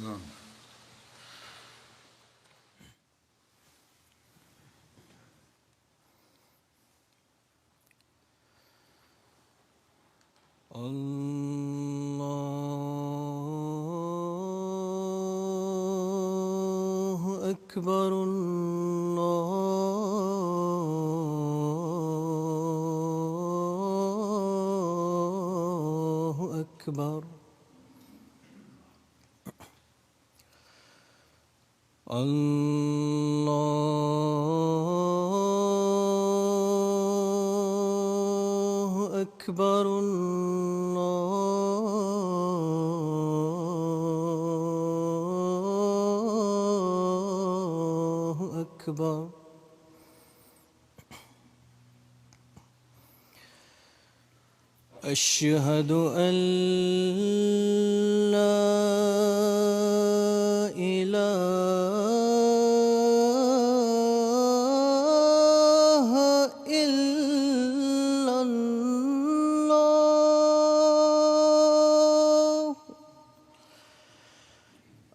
اذان. الله أكبر الله أكبر الله أكبر الله أكبر. أشهد أن لا إله إلا الله.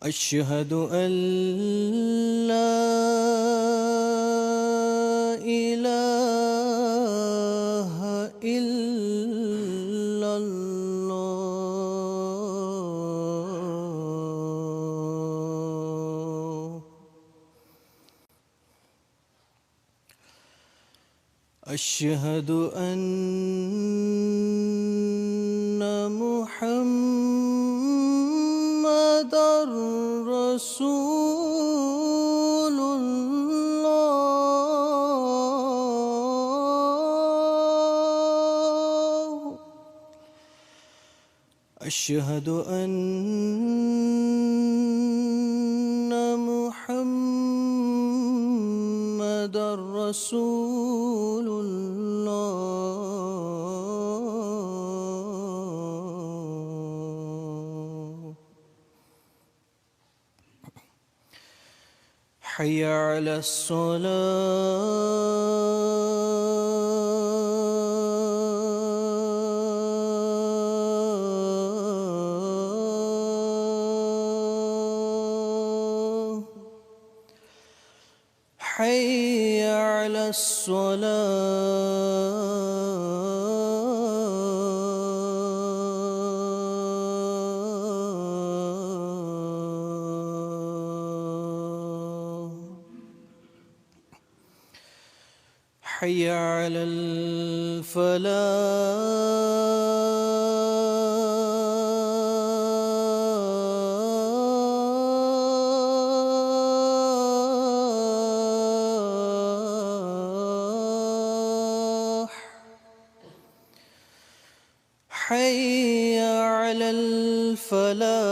أشهد أن لا إله إلا الله. أشهد أن محمدًا رسول الله. أشهد أن محمدًا رسول الله. حي على الصلاة. حي على الصلاة. حي على الفلاح. حي على الفلاح.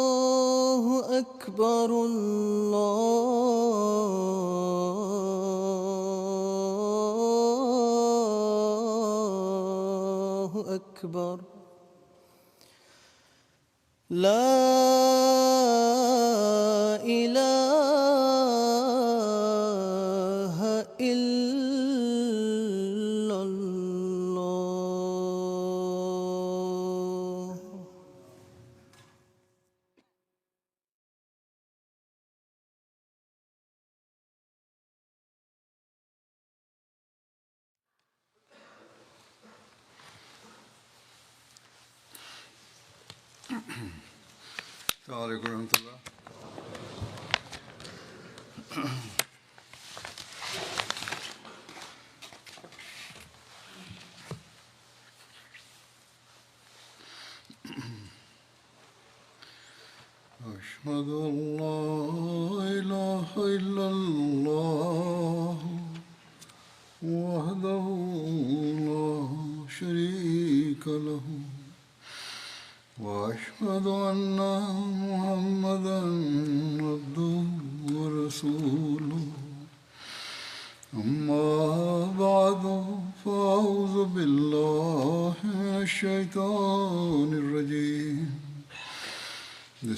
الله أكبر الله أكبر. لا إله إلا الله. السلام علیکم ورحمۃ اللہ. أشهد أن لا إله إلا الله وحده لا شريك له وأشهد أن محمدًا عبده ورسوله. أما بعد فأعوذ بالله من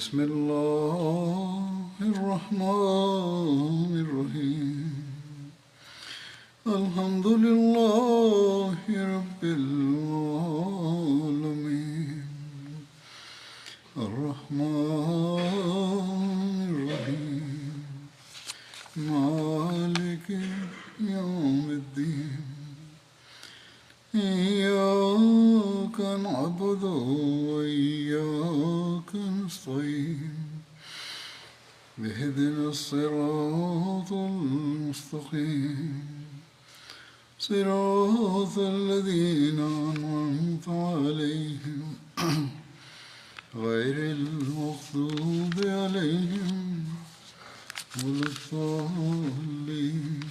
بسم الله الرحمن الرحيم الحمد لله رب العالمين الرحمن الرحيم مالك يوم الدين إياك نعبد وإياك نستعين اهدنا الصراط المستقيم صراط الذين أنعمت عليهم غير المغضوب عليهم ولا الضالين.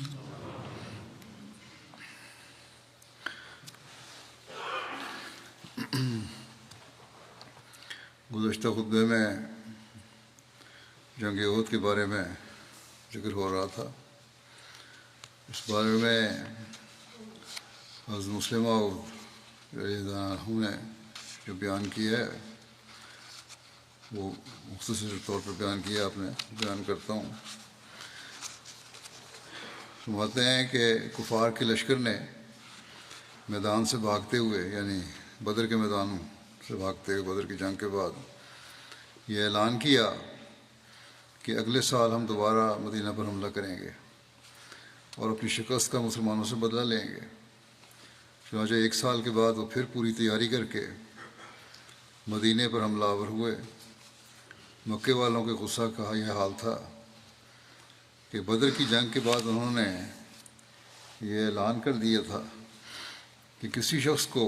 گزشتہ خطبے میں جنگ احد کے بارے میں ذکر ہو رہا تھا. اس بارے میں حضرت مسلمہ رضی اللہ عنہ نے جو بیان کیا ہے وہ مختصر طور پر بیان کیا. آپ نے بیان کرتا ہوں. فرماتے ہیں کہ کفار کے لشکر نے میدان سے بھاگتے ہوئے یعنی بدر کے میدان سے بھاگتے ہوئے بدر کی جنگ کے بعد یہ اعلان کیا کہ اگلے سال ہم دوبارہ مدینہ پر حملہ کریں گے اور اپنی شکست کا مسلمانوں سے بدلہ لیں گے. چنانچہ 1 سال کے بعد وہ پھر پوری تیاری کر کے مدینے پر حملہ آور ہوئے. مکے والوں کے غصہ کا یہ حال تھا کہ بدر کی جنگ کے بعد انہوں نے یہ اعلان کر دیا تھا کہ کسی شخص کو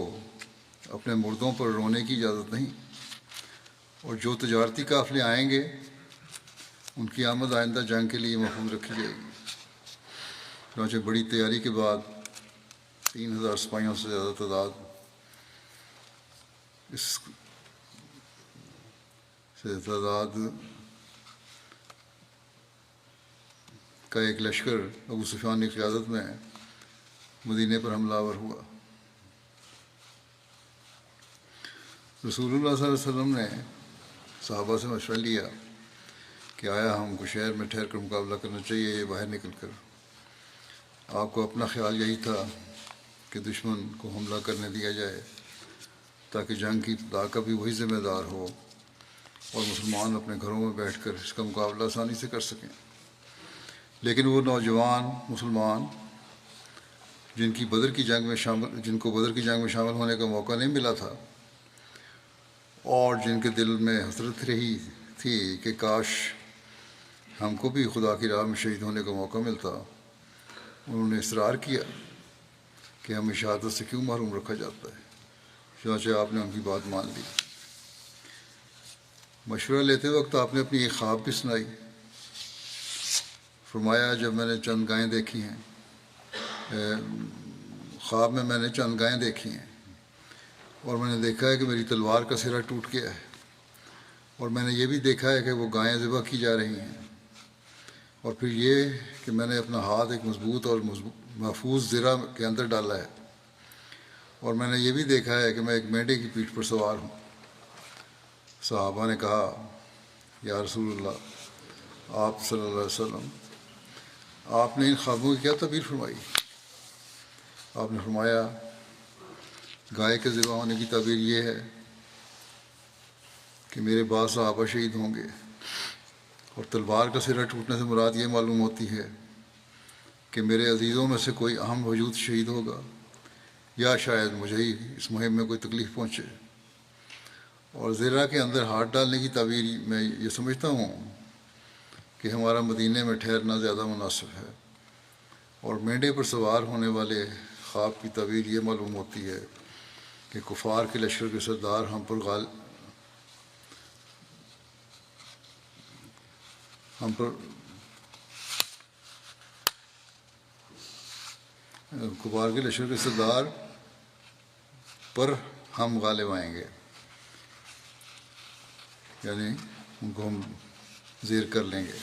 اپنے مردوں پر رونے کی اجازت نہیں اور جو تجارتی قافلے آئیں گے ان کی آمد آئندہ جنگ کے لیے محفوظ رکھی جائے گی. چنانچہ بڑی تیاری کے بعد 3000 سپاہیوں سے زیادہ تعداد کا ایک لشکر ابو سفیان کی قیادت میں مدینے پر حملہ آور ہوا. رسول اللہ صلی اللہ علیہ وسلم نے صحابہ سے مشورہ لیا کہ آیا ہم کو شہر میں ٹھہر کر مقابلہ کرنا چاہیے یا باہر نکل کر. آپ کو اپنا خیال یہی تھا کہ دشمن کو حملہ کرنے دیا جائے تاکہ جنگ کی ابتدا کا بھی وہی ذمہ دار ہو اور مسلمان اپنے گھروں میں بیٹھ کر اس کا مقابلہ آسانی سے کر سکیں. لیکن وہ نوجوان مسلمان جن کو بدر کی جنگ میں شامل ہونے کا موقع نہیں ملا تھا اور جن کے دل میں حسرت رہی تھی کہ کاش ہم کو بھی خدا کی راہ میں شہید ہونے کا موقع ملتا، انہوں نے اصرار کیا کہ ہمیں شہادت سے کیوں محروم رکھا جاتا ہے. چنانچہ آپ نے ان کی بات مان لی. مشورہ لیتے وقت آپ نے اپنی ایک خواب بھی سنائی. فرمایا جب میں نے چند گائیں دیکھی ہیں، خواب میں میں نے چند گائیں دیکھی ہیں اور میں نے دیکھا ہے کہ میری تلوار کا سرا ٹوٹ گیا ہے اور میں نے یہ بھی دیکھا ہے کہ وہ گائیں ذبح کی جا رہی ہیں اور پھر یہ کہ میں نے اپنا ہاتھ ایک مضبوط اور محفوظ زرہ کے اندر ڈالا ہے اور میں نے یہ بھی دیکھا ہے کہ میں ایک مینڈے کی پیٹھ پر سوار ہوں. صحابہ نے کہا یا رسول اللہ آپ صلی اللہ علیہ وسلم آپ نے ان خوابوں کی کیا تعبیر فرمائی؟ آپ نے فرمایا گائے کے ذبح ہونے کی تعبیر یہ ہے کہ میرے بعض صحابہ شہید ہوں گے اور تلوار کا سرا ٹوٹنے سے مراد یہ معلوم ہوتی ہے کہ میرے عزیزوں میں سے کوئی اہم وجود شہید ہوگا یا شاید مجھے ہی اس مہم میں کوئی تکلیف پہنچے. اور زرہ کے اندر ہاتھ ڈالنے کی تعبیر میں یہ سمجھتا ہوں کہ ہمارا مدینے میں ٹھہرنا زیادہ مناسب ہے اور مینڈے پر سوار ہونے والے خواب کی تعبیر یہ معلوم ہوتی ہے کہ کفار کے لشکر کے سردار ہم پر کفار کے لشکر کے سردار پر ہم غالب آئیں گے، یعنی ان کو ہم زیر کر لیں گے،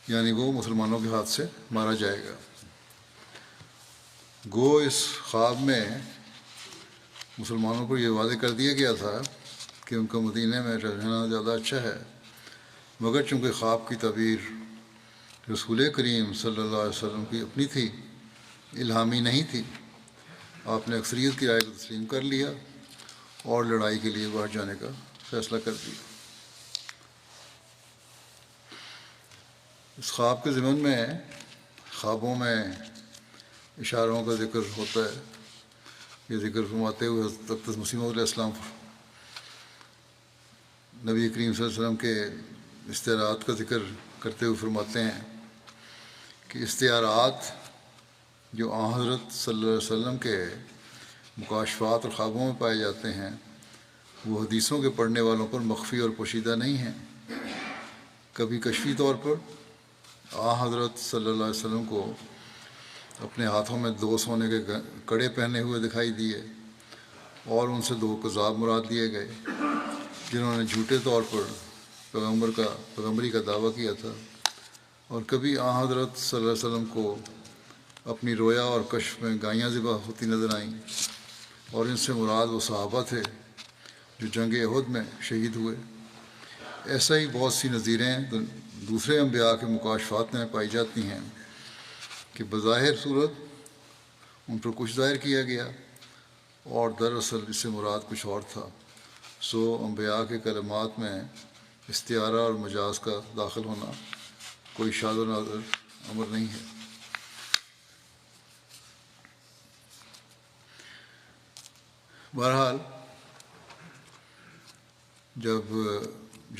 یعنی وہ مسلمانوں کے ہاتھ سے مارا جائے گا. گو اس خواب میں مسلمانوں کو یہ واضح کر دیا گیا تھا کہ ان کا مدینے میں رہنا زیادہ اچھا ہے مگر چونکہ خواب کی تعبیر رسول کریم صلی اللہ علیہ وسلم کی اپنی تھی، الہامی نہیں تھی، آپ نے اکثریت کی رائے کو تسلیم کر لیا اور لڑائی کے لیے باہر جانے کا فیصلہ کر دیا۔ اس خواب کے ضمن میں خوابوں میں اشاروں کا ذکر ہوتا ہے۔ یہ ذکر فرماتے ہوئے حضرت اقدس مسیح موعود علیہ السلام نبی کریم صلی اللہ علیہ وسلم کے استعارات کا ذکر کرتے ہوئے فرماتے ہیں کہ استعارات جو آن حضرت صلی اللہ علیہ وسلم کے مکاشفات اور خوابوں میں پائے جاتے ہیں وہ حدیثوں کے پڑھنے والوں پر مخفی اور پوشیدہ نہیں ہیں۔ کبھی کشفی طور پر آن حضرت صلی اللہ علیہ وسلم کو اپنے ہاتھوں میں 2 سونے کے کڑے پہنے ہوئے دکھائی دیے اور ان سے 2 کذاب مراد لیے گئے جنہوں نے جھوٹے طور پر پیغمبری کا دعویٰ کیا تھا۔ اور کبھی آن حضرت صلی اللہ علیہ وسلم کو اپنی رویا اور کشف میں گائیاں ذبح ہوتی نظر آئیں، اور ان سے مراد وہ صحابہ تھے جو جنگ احد میں شہید ہوئے۔ ایسا ہی بہت سی نظیریں دوسرے انبیاء کے مکاشفات میں پائی جاتی ہیں کہ بظاہر صورت ان پر کچھ ظاہر کیا گیا اور دراصل اس سے مراد کچھ اور تھا۔ سو انبیاء کے کلمات میں استعارہ اور مجاز کا داخل ہونا کوئی شاذ و نادر امر نہیں ہے۔ بہرحال جب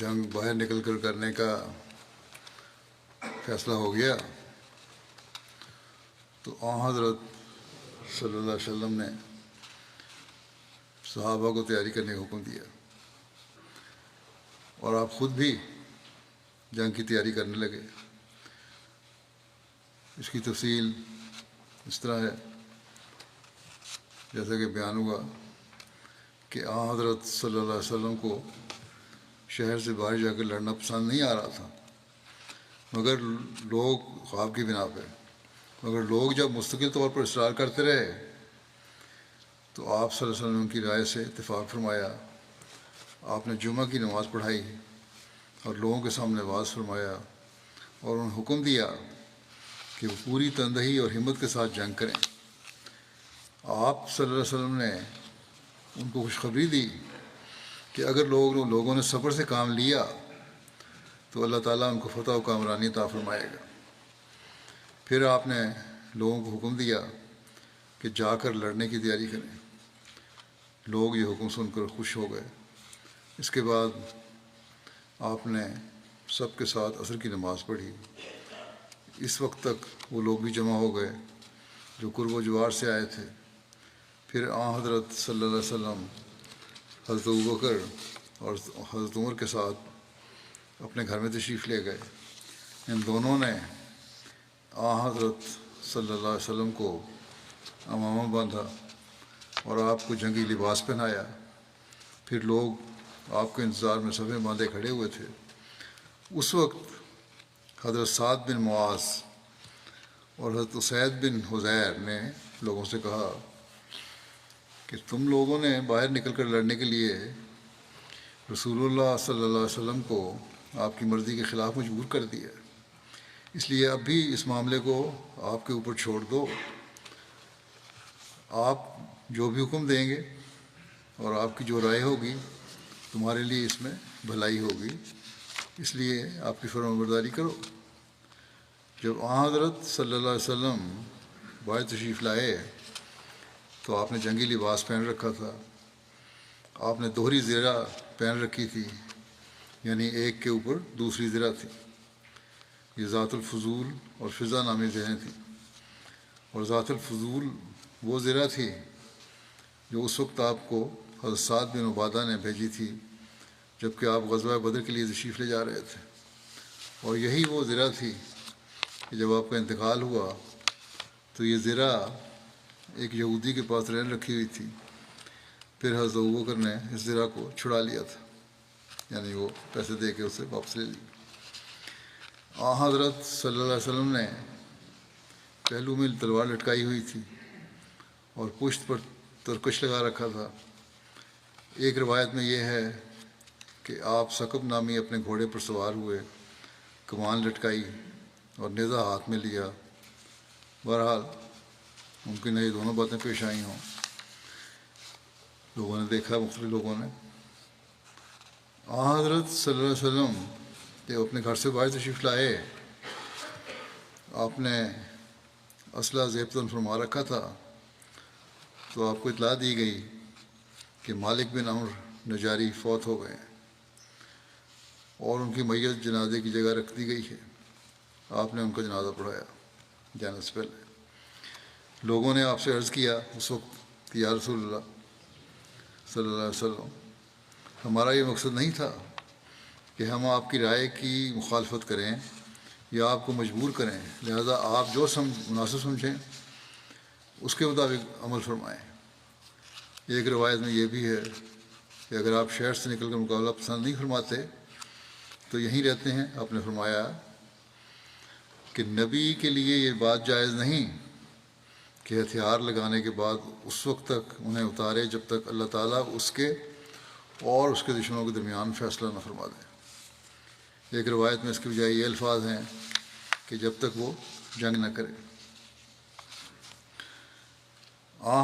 جنگ باہر نکل کر کرنے کا فیصلہ ہو گیا تو آن حضرت صلی اللہ علیہ وسلم نے صحابہ کو تیاری کرنے کا حکم دیا اور آپ خود بھی جنگ کی تیاری کرنے لگے۔ اس کی تفصیل اس طرح ہے جیسا کہ بیان ہوا کہ آن حضرت صلی اللہ علیہ وسلم کو شہر سے باہر جا کر لڑنا پسند نہیں آ رہا تھا، مگر لوگ خواب کی بنا پہ مگر لوگ جب مستقل طور پر اصرار کرتے رہے تو آپ صلی اللہ علیہ وسلم کی رائے سے اتفاق فرمایا۔ آپ نے جمعہ کی نماز پڑھائی اور لوگوں کے سامنے واعظ فرمایا اور انہیں حکم دیا کہ وہ پوری تندہی اور ہمت کے ساتھ جنگ کریں۔ آپ صلی اللہ علیہ وسلم نے ان کو خوشخبری دی کہ اگر لوگوں نے صبر سے کام لیا تو اللہ تعالیٰ ان کو فتح و کامرانی عطا فرمائے گا۔ پھر آپ نے لوگوں کو حکم دیا کہ جا کر لڑنے کی تیاری کریں۔ لوگ یہ حکم سن کر خوش ہو گئے۔ اس کے بعد آپ نے سب کے ساتھ عصر کی نماز پڑھی۔ اس وقت تک وہ لوگ بھی جمع ہو گئے جو قرب و جوار سے آئے تھے۔ پھر آن حضرت صلی اللہ علیہ وسلم حضرت ابوبکر اور حضرت عمر کے ساتھ اپنے گھر میں تشریف لے گئے۔ ان دونوں نے آن حضرت صلی اللہ علیہ وسلم کو امامہ باندھا اور آپ کو جنگی لباس پہنایا۔ پھر لوگ آپ کے انتظار میں صفیں باندھے کھڑے ہوئے تھے۔ اس وقت حضرت سعد بن معاذ اور حضرت اسید بن حضیر نے لوگوں سے کہا کہ تم لوگوں نے باہر نکل کر لڑنے کے لیے رسول اللہ صلی اللہ علیہ وسلم کو آپ کی مرضی کے خلاف مجبور کر دیا، اس لیے اب بھی اس معاملے کو آپ کے اوپر چھوڑ دو۔ آپ جو بھی حکم دیں گے اور آپ کی جو رائے ہوگی تمہارے لیے اس میں بھلائی ہوگی، اس لیے آپ کی فرمانبرداری کرو۔ جب آن حضرت صلی اللہ علیہ وسلم باہر تشریف لائے تو آپ نے جنگی لباس پہن رکھا تھا۔ آپ نے دوہری زرہ پہن رکھی تھی، یعنی ایک کے اوپر دوسری زرہ تھی۔ یہ ذات الفضول اور فضا نامی زرہیں تھیں، اور ذات الفضول وہ زرہ تھی جو اس وقت آپ کو حضرت سعد بن عبادہ نے بھیجی تھی جبکہ آپ غزوہ بدر کے لیے تشریف لے جا رہے تھے، اور یہی وہ زرہ تھی کہ جب آپ کا انتقال ہوا تو یہ زرہ ایک یہودی کے پاس رہن رکھی ہوئی تھی۔ پھر حضرت ابوبکر نے اس زرہ کو چھڑا لیا تھا، یعنی وہ پیسے دے کے اسے واپس لے لی۔ آن حضرت صلی اللہ علیہ وسلم نے پہلو میں تلوار لٹکائی ہوئی تھی اور پشت پر ترکش لگا رکھا تھا۔ ایک روایت میں یہ ہے کہ آپ ثقب نامی اپنے گھوڑے پر سوار ہوئے، کمان لٹکائی اور نیزہ ہاتھ میں لیا۔ بہرحال ممکن ہے یہ دونوں باتیں پیش آئی ہوں، لوگوں نے دیکھا، مختلف لوگوں نے۔ حضرت صلی اللہ علیہ وسلم جب اپنے گھر سے باہر تشریف لائے، آپ نے اسلحہ ضبط فرما رکھا تھا، تو آپ کو اطلاع دی گئی کہ مالک بن عمرو نجاری فوت ہو گئے اور ان کی میت جنازے کی جگہ رکھ دی گئی ہے۔ آپ نے ان کا جنازہ پڑھایا جانے سے پہلے۔ لوگوں نے آپ سے عرض کیا اس وقت کہ یا رسول اللہ صلی اللہ علیہ وسلم، ہمارا یہ مقصد نہیں تھا کہ ہم آپ کی رائے کی مخالفت کریں یا آپ کو مجبور کریں، لہذا آپ جو مناسب سمجھیں اس کے مطابق عمل فرمائیں۔ ایک روایت میں یہ بھی ہے کہ اگر آپ شہر سے نکل کر مقابلہ پسند نہیں فرماتے تو یہیں رہتے ہیں۔ آپ نے فرمایا کہ نبی کے لیے یہ بات جائز نہیں کہ ہتھیار لگانے کے بعد اس وقت تک انہیں اتارے جب تک اللہ تعالیٰ اس کے اور اس کے دشمنوں کے درمیان فیصلہ نہ فرما دے۔ ایک روایت میں اس کے بجائے یہ الفاظ ہیں کہ جب تک وہ جنگ نہ کرے۔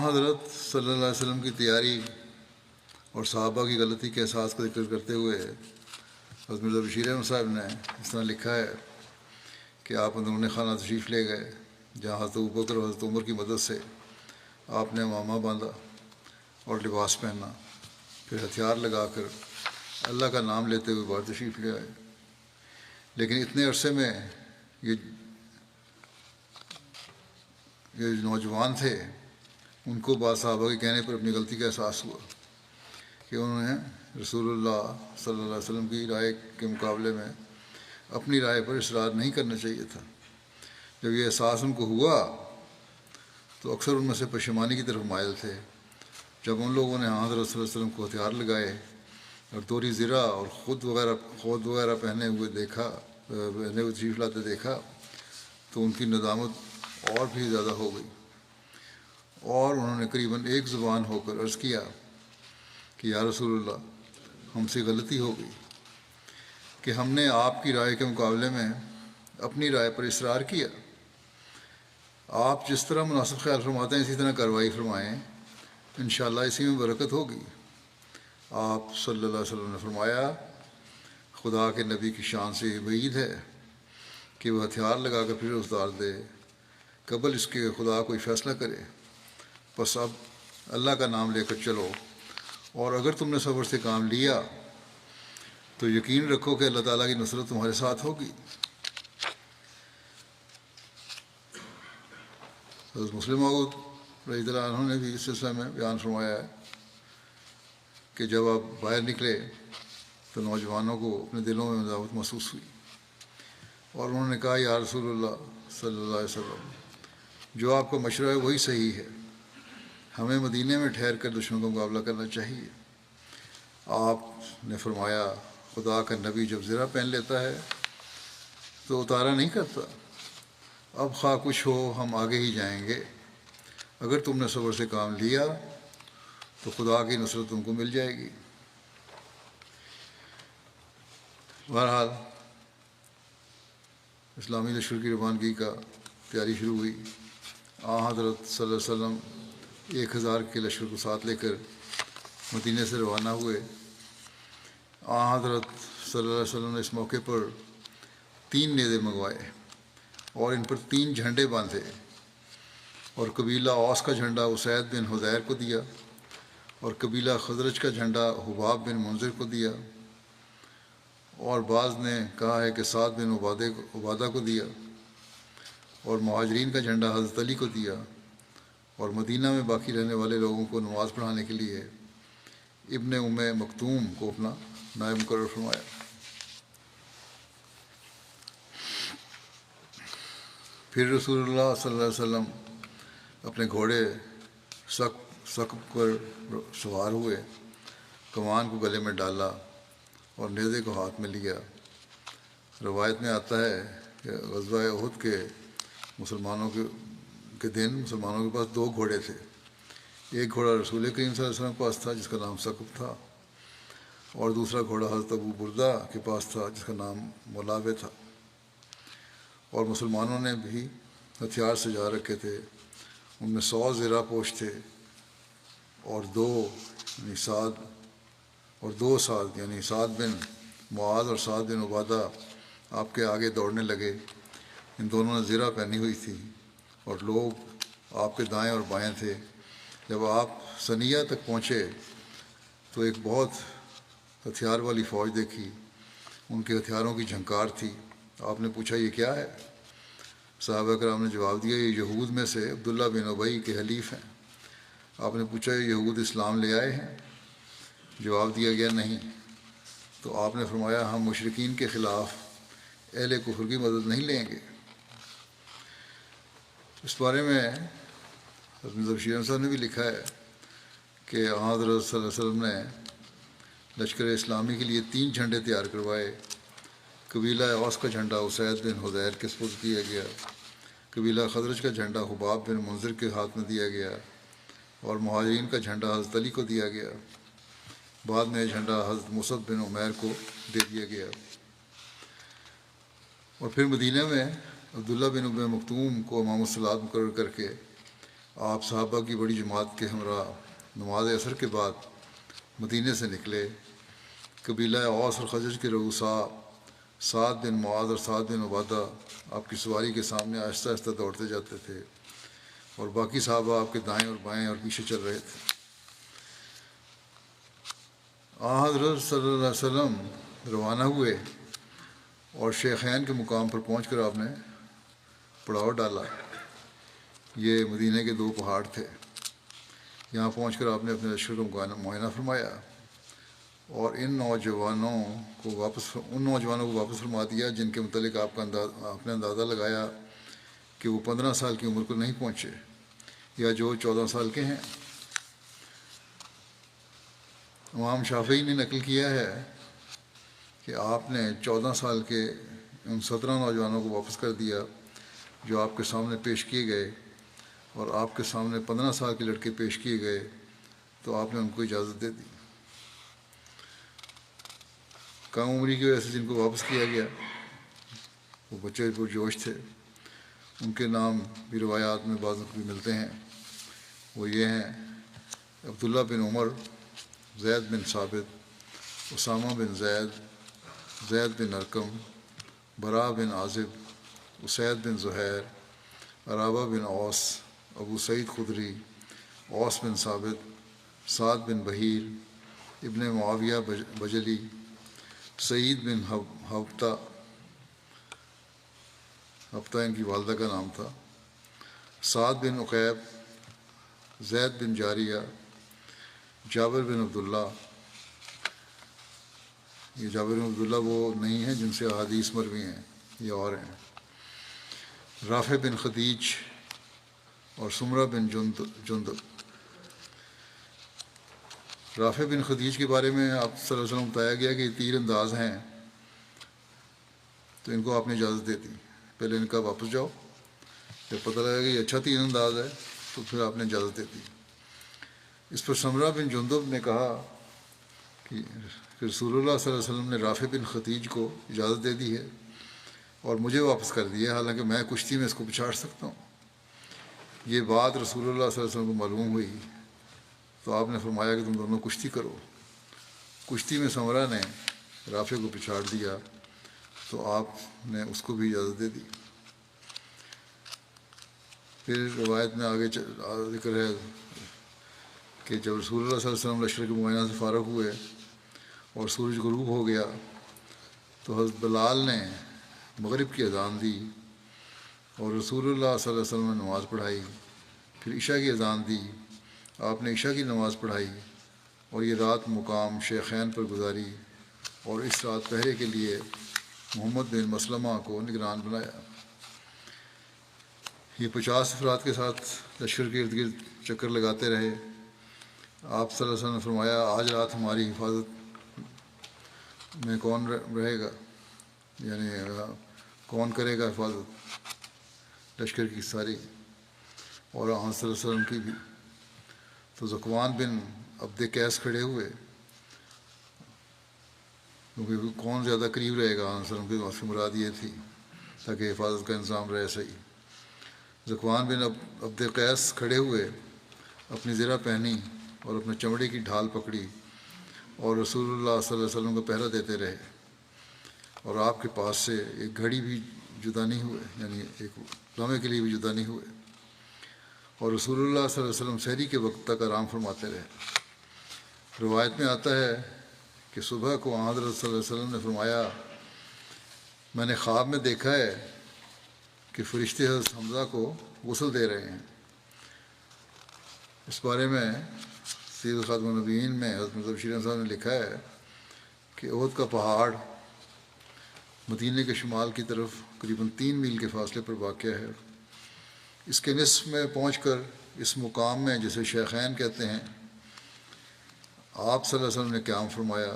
حضرت صلی اللہ علیہ وسلم کی تیاری اور صحابہ کی غلطی کے احساس کا ذکر کرتے ہوئے حضرت مرزا بشیر احمد صاحب نے اس طرح لکھا ہے کہ آپ اندرون خانہ تشریف لے گئے، جہاں حضرت ابوبکر اور حضرت عمر کی مدد سے آپ نے امامہ باندھا اور لباس پہنا، پھر ہتھیار لگا کر اللہ کا نام لیتے ہوئے باہر تشریف لے آئے۔ لیکن اتنے عرصے میں یہ نوجوان تھے، ان کو بعض صحابہ کے کہنے پر اپنی غلطی کا احساس ہوا کہ انہوں نے رسول اللہ صلی اللہ علیہ وسلم کی رائے کے مقابلے میں اپنی رائے پر اصرار نہیں کرنا چاہیے تھا۔ جب یہ احساس ان کو ہوا تو اکثر ان میں سے پشیمانی کی طرف مائل تھے۔ جب ان لوگوں نے حضرت صلی اللہ علیہ وسلم کو ہتھیار لگائے اور دوری زرہ اور خود وغیرہ پہنے ہوئے تشریف لاتے دیکھا تو ان کی ندامت اور بھی زیادہ ہو گئی، اور انہوں نے قریباً ایک زبان ہو کر عرض کیا کہ یا رسول اللہ، ہم سے غلطی ہو گئی کہ ہم نے آپ کی رائے کے مقابلے میں اپنی رائے پر اصرار کیا۔ آپ جس طرح مناسب خیال فرماتے ہیں اسی طرح کارروائی فرمائیں، انشاءاللہ اسی میں برکت ہوگی۔ آپ صلی اللہ علیہ وسلم نے فرمایا، خدا کے نبی کی شان سے یہ بعید ہے کہ وہ ہتھیار لگا کر پھر اتار دے قبل اس کے خدا کوئی فیصلہ کرے۔ بس اب اللہ کا نام لے کر چلو، اور اگر تم نے صبر سے کام لیا تو یقین رکھو کہ اللہ تعالیٰ کی نصرت تمہارے ساتھ ہوگی۔ حضرت مسلم موعود رضی اللہ عنہ نے بھی اس سلسلے میں بیان فرمایا ہے کہ جب آپ باہر نکلے تو نوجوانوں کو اپنے دلوں میں مداوت محسوس ہوئی، اور انہوں نے کہا یا رسول اللہ صلی اللہ علیہ وسلم، جو آپ کا مشورہ ہے وہی صحیح ہے، ہمیں مدینے میں ٹھہر کر دشمن کا مقابلہ کرنا چاہیے۔ آپ نے فرمایا، خدا کا نبی جب زرہ پہن لیتا ہے تو اتارا نہیں کرتا، اب خواہ کچھ ہو ہم آگے ہی جائیں گے، اگر تم نے صبر سے کام لیا تو خدا کی نصرت تم کو مل جائے گی۔ بہرحال اسلامی لشکر کی روانگی کا تیاری شروع ہوئی۔ حضرت صلی اللہ علیہ وسلم 1000 کے لشکر کو ساتھ لے کر مدینے سے روانہ ہوئے۔ حضرت صلی اللہ علیہ وسلم نے اس موقع پر 3 نیزے منگوائے اور ان پر 3 جھنڈے باندھے، اور قبیلہ اوس کا جھنڈا اسید بن حضیر کو دیا، اور قبیلہ خزرج کا جھنڈا حباب بن منذر کو دیا، اور بعض نے کہا ہے کہ سعد بن عبادہ کو دیا، اور مہاجرین کا جھنڈا حضرت علی کو دیا، اور مدینہ میں باقی رہنے والے لوگوں کو نماز پڑھانے کے لیے ابن مکتوم کو اپنا نائب مقرر فرمایا۔ پھر رسول اللہ صلی اللہ علیہ وسلم اپنے گھوڑے ثقب پر سوار ہوئے، کمان کو گلے میں ڈالا اور نیزے کو ہاتھ میں لیا۔ روایت میں آتا ہے کہ غزوہ احد کے مسلمانوں کے پاس 2 گھوڑے تھے۔ ایک گھوڑا رسول کریم صلی اللہ علیہ وسلم کے پاس تھا جس کا نام ثقب تھا، اور دوسرا گھوڑا حضرت ابو بردہ کے پاس تھا جس کا نام ملاوے تھا، اور مسلمانوں نے بھی ہتھیار سجا رکھے تھے، ان میں 100 زرہ پوش تھے، اور دو سعد یعنی سعد بن معاذ اور سعد بن عبادہ آپ کے آگے دوڑنے لگے۔ ان دونوں نے زرہ پہنی ہوئی تھی اور لوگ آپ کے دائیں اور بائیں تھے۔ جب آپ ثنیہ تک پہنچے تو ایک بہت ہتھیار والی فوج دیکھی، ان کے ہتھیاروں کی جھنکار تھی۔ آپ نے پوچھا یہ کیا ہے؟ صحابہ کرام نے جواب دیا یہ یہود میں سے عبداللہ بن ابی کے حلیف ہیں۔ آپ نے پوچھا یہ یہود اسلام لے آئے ہیں؟ جواب دیا گیا نہیں۔ تو آپ نے فرمایا ہم مشرکین کے خلاف اہل کفر کی مدد نہیں لیں گے۔ اس بارے میں حضرت شیرین صاحب نے بھی لکھا ہے کہ حضرت صلی اللہ علیہ وسلم نے لشکر اسلامی کے لیے 3 جھنڈے تیار کروائے۔ قبیلہ اوس کا جھنڈا اسید بن حضیر کے سپرد کیا گیا، قبیلہ خزرج کا جھنڈا حباب بن منذر کے ہاتھ میں دیا گیا، اور مہاجرین کا جھنڈا حضرت علی کو دیا گیا۔ بعد میں یہ جھنڈا حضرت مصعب بن عمیر کو دے دیا گیا۔ اور پھر مدینہ میں عبداللہ بن ابی مکتوم کو امام الصلاۃ مقرر کر کے آپ صحابہ کی بڑی جماعت کے ہمراہ نماز عصر کے بعد مدینے سے نکلے۔ قبیلہ اوس اور خزرج کے رؤساء سعد بن معاذ اور سعد بن عبادہ آپ کی سواری کے سامنے آہستہ آہستہ دوڑتے جاتے تھے، اور باقی صحابہ آپ کے دائیں اور بائیں اور پیچھے چل رہے تھے۔ حضرت صلی اللہ علیہ وسلم روانہ ہوئے اور شیخین کے مقام پر پہنچ کر آپ نے پڑاؤ ڈالا۔ یہ مدینہ کے 2 پہاڑ تھے۔ یہاں پہنچ کر آپ نے اپنے لشکر کا معائنہ فرمایا اور ان نوجوانوں کو واپس فرما دیا جن کے متعلق آپ نے اندازہ لگایا کہ وہ 15 سال کی عمر کو نہیں پہنچے یا جو 14 سال کے ہیں۔ امام شافعی نے نقل کیا ہے کہ آپ نے 14 سال کے ان 17 نوجوانوں کو واپس کر دیا جو آپ کے سامنے پیش کیے گئے، اور آپ کے سامنے 15 سال کے لڑکے پیش کیے گئے تو آپ نے ان کو اجازت دے دی۔ کم عمری کی وجہ سے جن کو واپس کیا گیا وہ بچے پرجوش تھے، ان کے نام بھی روایات میں بعض بھی ملتے ہیں۔ وہ یہ ہیں عبداللہ بن عمر، زید بن ثابت، اسامہ بن زید، زید بن ارقم، براء بن عازب، اسید بن زہیر، عرابہ بن اوس، ابو سعید خدری، اوس بن ثابت، سعد بن بحیر، ابن معاویہ بجلی، سعید بن حبتہ ان کی والدہ کا نام تھا، سعد بن عقیب، زید بن جاریہ، جابر بن عبداللہ۔ یہ جابر بن عبداللہ وہ نہیں ہیں جن سے احادیث مروی ہیں، یہ اور ہیں۔ رافع بن خدیج اور سمرہ بن جندب۔ رافع بن خدیج کے بارے میں آپ صلی اللہ علیہ وسلم بتایا گیا کہ یہ تیر انداز ہیں، تو ان کو آپ نے اجازت دے دی۔ پہلے ان کا واپس جاؤ، جب پتہ لگا کہ یہ اچھا تیر انداز ہے تو پھر آپ نے اجازت دے دی۔ اس پر سمرہ بن جندب نے کہا کہ رسول اللہ صلی اللہ علیہ وسلم نے رافع بن خدیج کو اجازت دے دی ہے اور مجھے واپس کر دیا، حالانکہ میں کشتی میں اس کو پچھاڑ سکتا ہوں۔ یہ بات رسول اللہ صلی اللہ علیہ وسلم کو معلوم ہوئی تو آپ نے فرمایا کہ تم دونوں کشتی کرو۔ کشتی میں سمرہ نے رافع کو پچھاڑ دیا تو آپ نے اس کو بھی اجازت دے دی۔ پھر روایت میں آگے ذکر ہے کہ جب رسول اللہ صلی اللہ علیہ وسلم لشکر کے معائنہ سے فارغ ہوئے اور سورج غروب ہو گیا تو حضرت بلال نے مغرب کی اذان دی اور رسول اللہ صلی اللہ علیہ وسلم نے نماز پڑھائی، پھر عشاء کی اذان دی، آپ نے عشاء کی نماز پڑھائی اور یہ رات مقام شیخین پر گزاری، اور اس رات پہرے کے لیے محمد بن مسلمہ کو نگران بنایا۔ یہ 50 افراد کے ساتھ لشکر کے ارد گرد چکر لگاتے رہے۔ آپ صلی اللہ علیہ وسلم نے فرمایا آج رات ہماری حفاظت میں کون رہے گا، یعنی کون کرے گا حفاظت لشکر کی ساری، اور آپ صلی اللہ علیہ وسلم کی بھی۔ تو ذکوان بن عبد قیس کھڑے ہوئے کیونکہ کون زیادہ قریب رہے گا آن وسلم کی وہاں سے مراد یہ تھی تاکہ حفاظت کا انتظام رہے صحیح۔ ذکوان بن عبد قیس کھڑے ہوئے، اپنی زرہ پہنی اور اپنے چمڑے کی ڈھال پکڑی اور رسول اللہ صلی اللہ علیہ وسلم کو پہرا دیتے رہے، اور آپ کے پاس سے ایک گھڑی بھی جدا نہیں ہوئے، یعنی ایک لمحے کے لیے بھی جدا نہیں ہوئے، اور رسول اللہ صلی اللہ علیہ وسلم سحری کے وقت تک آرام فرماتے رہے۔ روایت میں آتا ہے کہ صبح کو حضرت صلی اللہ علیہ وسلم نے فرمایا، میں نے خواب میں دیکھا ہے کہ فرشتے حضرت حمزہ کو غسل دے رہے ہیں۔ اس بارے میں سید خاتم النبیین میں حضرت مرزا بشیر احمد صاحب نے لکھا ہے کہ احد کا پہاڑ مدینے کے شمال کی طرف قریباً 3 میل کے فاصلے پر واقع ہے۔ اس کے نصف میں پہنچ کر اس مقام میں جسے شیخین کہتے ہیں، آپ صلی اللہ علیہ وسلم نے قیام فرمایا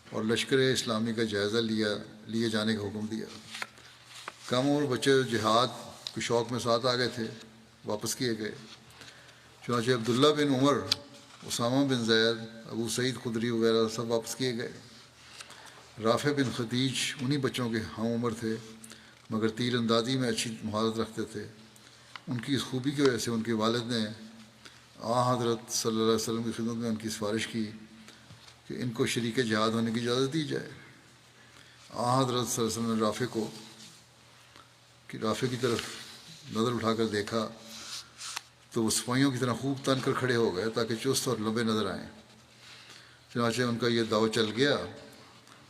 اور لشکر اسلامی کا جائزہ لیے جانے کا حکم دیا۔ کم عمر بچے جہاد کے شوق میں ساتھ آ گئے تھے، واپس کیے گئے۔ چنانچہ عبداللہ بن عمر، اسامہ بن زید، ابو سعید خدری وغیرہ سب واپس کیے گئے۔ رافع بن خدیج انہی بچوں کے ہم عمر تھے، مگر تیر اندازی میں اچھی مہارت رکھتے تھے۔ ان کی اس خوبی کی وجہ سے ان کے والد نے حضرت صلی اللہ علیہ وسلم کی خدمت میں ان کی سفارش کی کہ ان کو شریک جہاد ہونے کی اجازت دی جائے۔ حضرت صلی اللہ علیہ وسلم نے رافع کی طرف نظر اٹھا کر دیکھا تو وہ سپاہیوں کی طرح خوب تن کر کھڑے ہو گئے تاکہ چست اور لمبے نظر آئیں۔ چنانچہ ان کا یہ داؤ چل گیا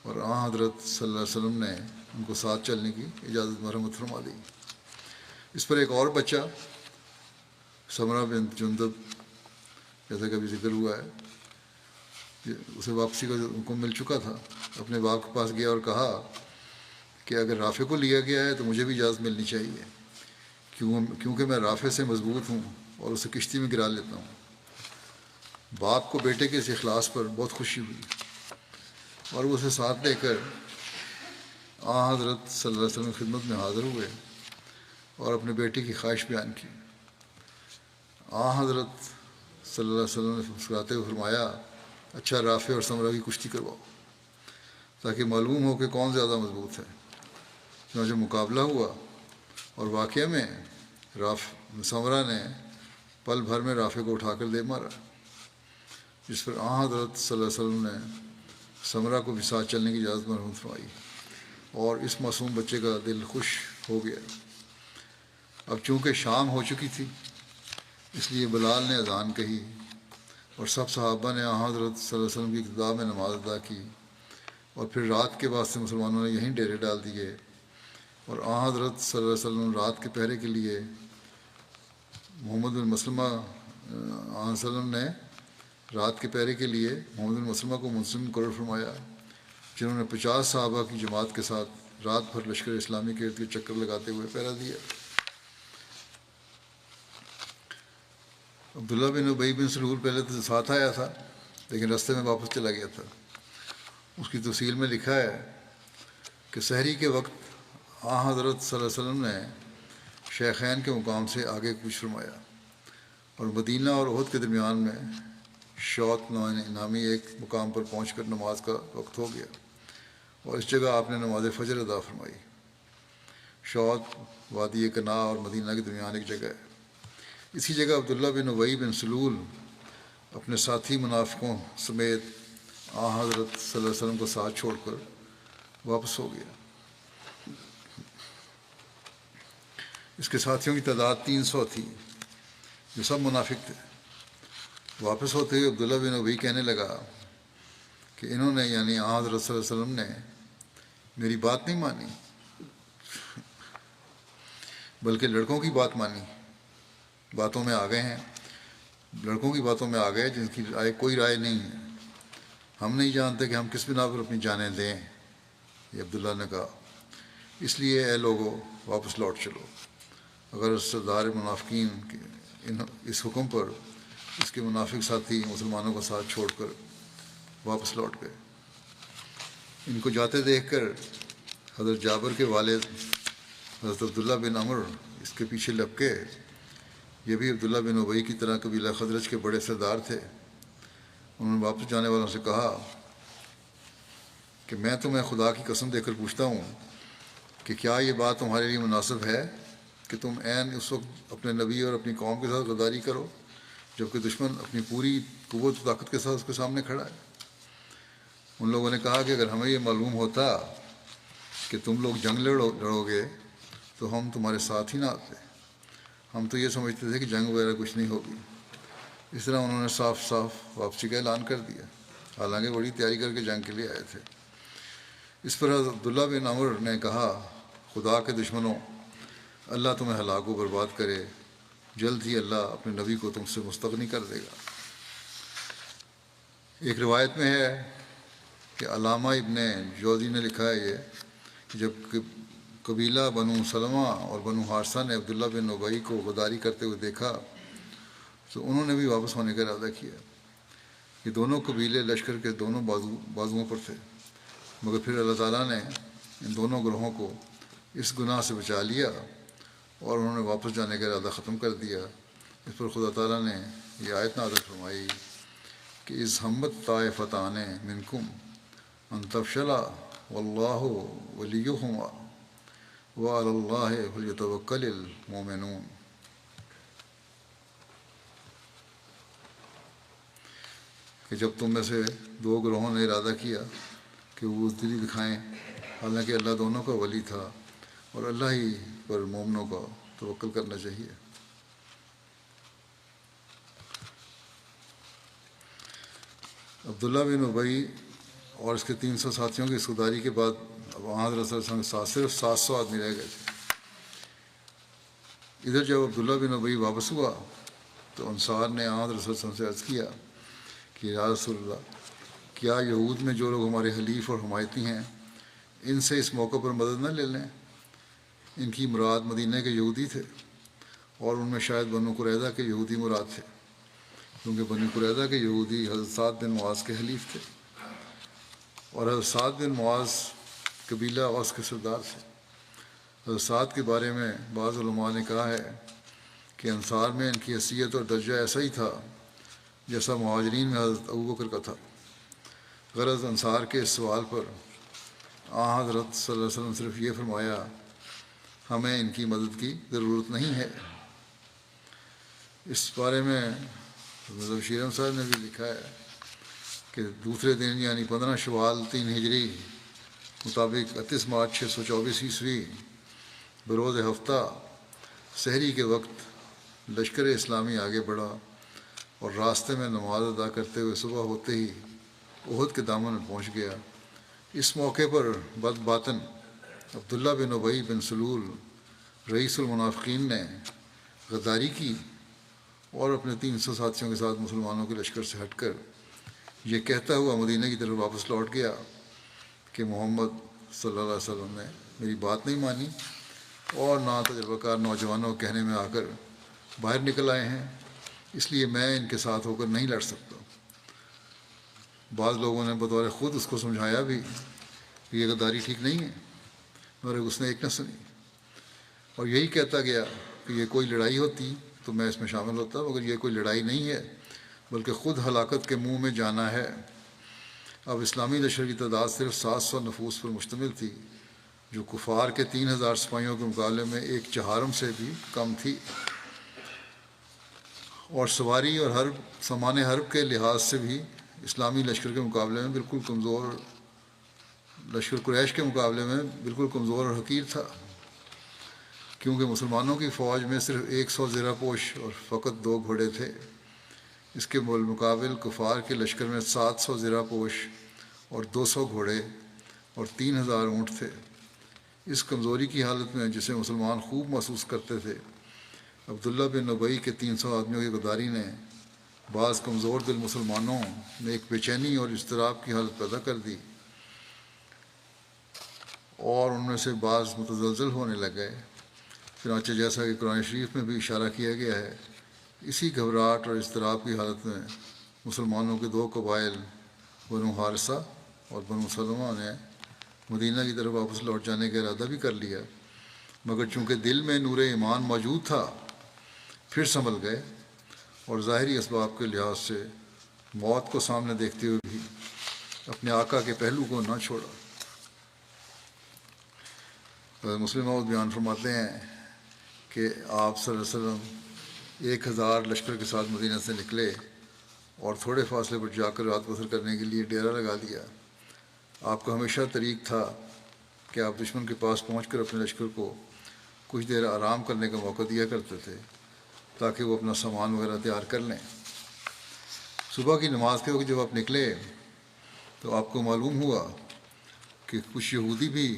اور حضرت صلی اللہ علیہ وسلم نے ان کو ساتھ چلنے کی اجازت مرحمت فرما دی۔ اس پر ایک اور بچہ سمرہ بن جندب، جیسا کہ ابھی ذکر ہوا ہے، اسے واپسی کا حکم مل چکا تھا، اپنے باپ کے پاس گیا اور کہا کہ اگر رافع کو لیا گیا ہے تو مجھے بھی اجازت ملنی چاہیے، کیونکہ میں رافع سے مضبوط ہوں اور اسے کشتی میں گرا لیتا ہوں۔ باپ کو بیٹے کے اس اخلاص پر بہت خوشی ہوئی اور وہ اسے ساتھ لے کر حضرت صلی اللہ علیہ وسلم کی خدمت میں حاضر ہوئے اور اپنے بیٹے کی خواہش بیان کی۔ حضرت صلی اللہ علیہ وسلم نے مسکراتے ہوئے فرمایا، اچھا رافع اور سمرہ کی کشتی کرواؤ تاکہ معلوم ہو کہ کون زیادہ مضبوط ہے۔ چنانچہ مقابلہ ہوا اور واقعہ میں سمرہ نے پل بھر میں رافع کو اٹھا کر دے مارا، جس پر حضرت صلی اللہ علیہ وسلم نے سمرہ کو بھی ساتھ چلنے کی اجازت مرحمت فرمائی اور اس معصوم بچے کا دل خوش ہو گیا۔ اب چونکہ شام ہو چکی تھی، اس لیے بلال نے اذان کہی اور سب صحابہ نے حضرت صلی اللہ علیہ وسلم کی ابتدا میں نماز ادا کی، اور پھر رات کے واسطے مسلمانوں نے یہیں ڈیرے ڈال دیے، اور حضرت صلی اللہ علیہ وسلم رات کے پہرے کے لیے محمد بن مسلمہ وسلم نے رات کے پہرے کے لیے محمد بن مسلمہ کو منصب مقرر فرمایا، جنہوں نے 50 صحابہ کی جماعت کے ساتھ رات بھر لشکر اسلامی کے ارد گرد چکر لگاتے ہوئے پہرا دیا۔ عبداللہ بن ابی بن سلول پہلے تو ساتھ آیا تھا لیکن راستے میں واپس چلا گیا تھا۔ اس کی تفصیل میں لکھا ہے کہ سحری کے وقت حضرت صلی اللہ علیہ وسلم نے شیخین کے مقام سے آگے کچھ فرمایا اور مدینہ اور احد کے درمیان میں شوط نامی ایک مقام پر پہنچ کر نماز کا وقت ہو گیا، اور اس جگہ آپ نے نماز فجر ادا فرمائی۔ شوط وادی کنا اور مدینہ کے درمیان ایک جگہ ہے۔ اسی جگہ عبداللہ بن ابی بن سلول اپنے ساتھی منافقوں سمیت حضرت صلی اللہ علیہ وسلم کو ساتھ چھوڑ کر واپس ہو گیا۔ اس کے ساتھیوں کی تعداد 300 تھی جو سب منافق تھے۔ واپس ہوتے ہوئے عبداللہ بن ابی کہنے لگا کہ انہوں نے یعنی حضرت صلی اللہ علیہ وسلم نے میری بات نہیں مانی بلکہ لڑکوں کی بات مانی، باتوں میں آ گئے ہیں، لڑکوں کی باتوں میں آ گئے جن کی کوئی رائے نہیں ہے۔ ہم نہیں جانتے کہ ہم کس بنا پر اپنی جانیں دیں، یہ عبداللہ نے کہا۔ اس لیے اے لوگوں واپس لوٹ چلو۔ اگر سردار منافقین کے اس حکم پر اس کے منافق ساتھی مسلمانوں کو ساتھ چھوڑ کر واپس لوٹ گئے۔ ان کو جاتے دیکھ کر حضرت جابر کے والد حضرت عبداللہ بن عمر اس کے پیچھے لپکے۔ یہ بھی عبداللہ بن ابی کی طرح قبیلہ خزرج کے بڑے سردار تھے۔ انہوں نے واپس جانے والوں سے کہا کہ میں تمہیں خدا کی قسم دے کر پوچھتا ہوں کہ کیا یہ بات تمہارے لیے مناسب ہے کہ تم عین اس وقت اپنے نبی اور اپنی قوم کے ساتھ غداری کرو جبکہ دشمن اپنی پوری قوت و طاقت کے ساتھ اس کے سامنے کھڑا ہے؟ ان لوگوں نے کہا کہ اگر ہمیں یہ معلوم ہوتا کہ تم لوگ جنگ لڑو گے تو ہم تمہارے ساتھ ہی نہ آتے، ہم تو یہ سمجھتے تھے کہ جنگ وغیرہ کچھ نہیں ہوگی۔ اس طرح انہوں نے صاف صاف واپسی کا اعلان کر دیا، حالانکہ بڑی تیاری کر کے جنگ کے لیے آئے تھے۔ اس پر عبداللہ بن عمر نے کہا، خدا کے دشمنوں، اللہ تمہیں ہلاک و برباد کرے، جلد ہی اللہ اپنے نبی کو تم سے مستغنی کر دے گا۔ ایک روایت میں ہے کہ علامہ ابن جوزی نے لکھا ہے یہ کہ جب قبیلہ بنو سلمہ اور بنو حارثہ نے عبداللہ بن ابی کو غداری کرتے ہوئے دیکھا تو انہوں نے بھی واپس ہونے کا ارادہ کیا۔ یہ دونوں قبیلے لشکر کے دونوں بازوؤں پر تھے، مگر پھر اللہ تعالیٰ نے ان دونوں گروہوں کو اس گناہ سے بچا لیا اور انہوں نے واپس جانے کا ارادہ ختم کر دیا۔ اس پر خدا تعالیٰ نے یہ آیت نازل فرمائی کہ اذ ہمت طائفتان منکم ان تفشلا واللہ ولیہما وعلی اللہ فلیتوکل المؤمنون۔ کہ جب تم میں سے دو گروہوں نے ارادہ کیا کہ وہ بزدلی دکھائیں، حالانکہ اللہ دونوں کا ولی تھا اور اللہ ہی پر مومنوں کا توکل کرنا چاہیے۔ عبداللہ بن ابی اور اس کے 300 ساتھیوں کی صداری کے بعد اب حضرت صلی اللہ علیہ وسلم کے ساتھ صرف 700 آدمی رہ گئے تھے۔ ادھر جب عبداللہ بن ابی واپس ہوا تو انصار نے حضرت صلی اللہ علیہ وسلم سے عرض کیا کہ یا رسول اللہ، کیا یہود میں جو لوگ ہمارے حلیف اور حمایتی ہیں ان سے اس موقع پر مدد نہ لے لیں؟ ان کی مراد مدینہ کے یہودی تھے اور ان میں شاید بنو قریظہ کے یہودی مراد تھے، کیونکہ بنو قریظہ کے یہودی حضرت سعد بن معاذ کے حلیف تھے اور حضرت سعد بن معاذ قبیلہ اوس کے سردار تھے۔ حضرت سعد کے بارے میں بعض علماء نے کہا ہے کہ انصار میں ان کی حیثیت اور درجہ ایسا ہی تھا جیسا مہاجرین میں حضرت ابوبکر کا تھا۔ غرض انصار کے اس سوال پر حضرت صلی اللہ علیہ وسلم صرف یہ فرمایا، ہمیں ان کی مدد کی ضرورت نہیں ہے۔ اس بارے میں مظہر شیرم صاحب نے بھی لکھا ہے کہ دوسرے دن یعنی 15 شوال 3 ہجری مطابق 31 مارچ 624 عیسوی بروز ہفتہ سحری کے وقت لشکر اسلامی آگے بڑھا اور راستے میں نماز ادا کرتے ہوئے صبح ہوتے ہی احد کے دامن میں پہنچ گیا۔ اس موقع پر بد باطن عبداللہ بن ابی بن سلول رئیس المنافقین نے غداری کی اور اپنے 300 ساتھیوں کے ساتھ مسلمانوں کے لشکر سے ہٹ کر یہ کہتا ہوا مدینہ کی طرف واپس لوٹ گیا کہ محمد صلی اللہ علیہ وسلم نے میری بات نہیں مانی اور نہ تجربہ کار نوجوانوں کے کہنے میں آ کر باہر نکل آئے ہیں، اس لیے میں ان کے ساتھ ہو کر نہیں لڑ سکتا۔ بعض لوگوں نے بطور خود اس کو سمجھایا بھی کہ یہ غداری ٹھیک نہیں ہے، مگر اس نے ایک نہ سنی اور یہی کہتا گیا کہ یہ کوئی لڑائی ہوتی تو میں اس میں شامل ہوتا، مگر یہ کوئی لڑائی نہیں ہے بلکہ خود ہلاکت کے منہ میں جانا ہے۔ اب اسلامی لشکر کی تعداد صرف 700 نفوس پر مشتمل تھی، جو کفار کے 3000 سپاہیوں کے مقابلے میں 1/4 سے بھی کم تھی، اور سواری اور سامان حرب کے لحاظ سے بھی اسلامی لشکر کے مقابلے میں بالکل کمزور، لشکر قریش کے مقابلے میں بالکل کمزور اور حقیر تھا، کیونکہ مسلمانوں کی فوج میں صرف 100 زرہ پوش اور فقط 2 گھوڑے تھے۔ اس کے بالمقابل کفار کے لشکر میں 700 زرہ پوش اور 200 گھوڑے اور 3000 اونٹ تھے۔ اس کمزوری کی حالت میں جسے مسلمان خوب محسوس کرتے تھے، عبداللہ بن ابی کے 300 آدمیوں کی غداری نے بعض کمزور دل مسلمانوں میں ایک بے چینی اور اضطراب کی حالت پیدا کر دی اور ان میں سے بعض متزلزل ہونے لگے۔ چنانچہ جیسا کہ قرآن شریف میں بھی اشارہ کیا گیا ہے، اسی گھبراہٹ اور اضطراب کی حالت میں مسلمانوں کے 2 قبائل بنو حارثہ اور بنو سلمہ نے مدینہ کی طرف واپس لوٹ جانے کا ارادہ بھی کر لیا، مگر چونکہ دل میں نور ایمان موجود تھا پھر سنبھل گئے اور ظاہری اسباب کے لحاظ سے موت کو سامنے دیکھتے ہوئے بھی اپنے آقا کے پہلو کو نہ چھوڑا۔ مسلم موعود بیان فرماتے ہیں کہ آپ صلی اللہ علیہ وسلم 1000 لشکر کے ساتھ مدینہ سے نکلے اور تھوڑے فاصلے پر جا کر رات بسر کرنے کے لیے ڈیرا لگا دیا۔ آپ کا ہمیشہ طریق تھا کہ آپ دشمن کے پاس پہنچ کر اپنے لشکر کو کچھ دیر آرام کرنے کا موقع دیا کرتے تھے تاکہ وہ اپنا سامان وغیرہ تیار کر لیں۔ صبح کی نماز کے وقت جب آپ نکلے تو آپ کو معلوم ہوا کہ کچھ یہودی بھی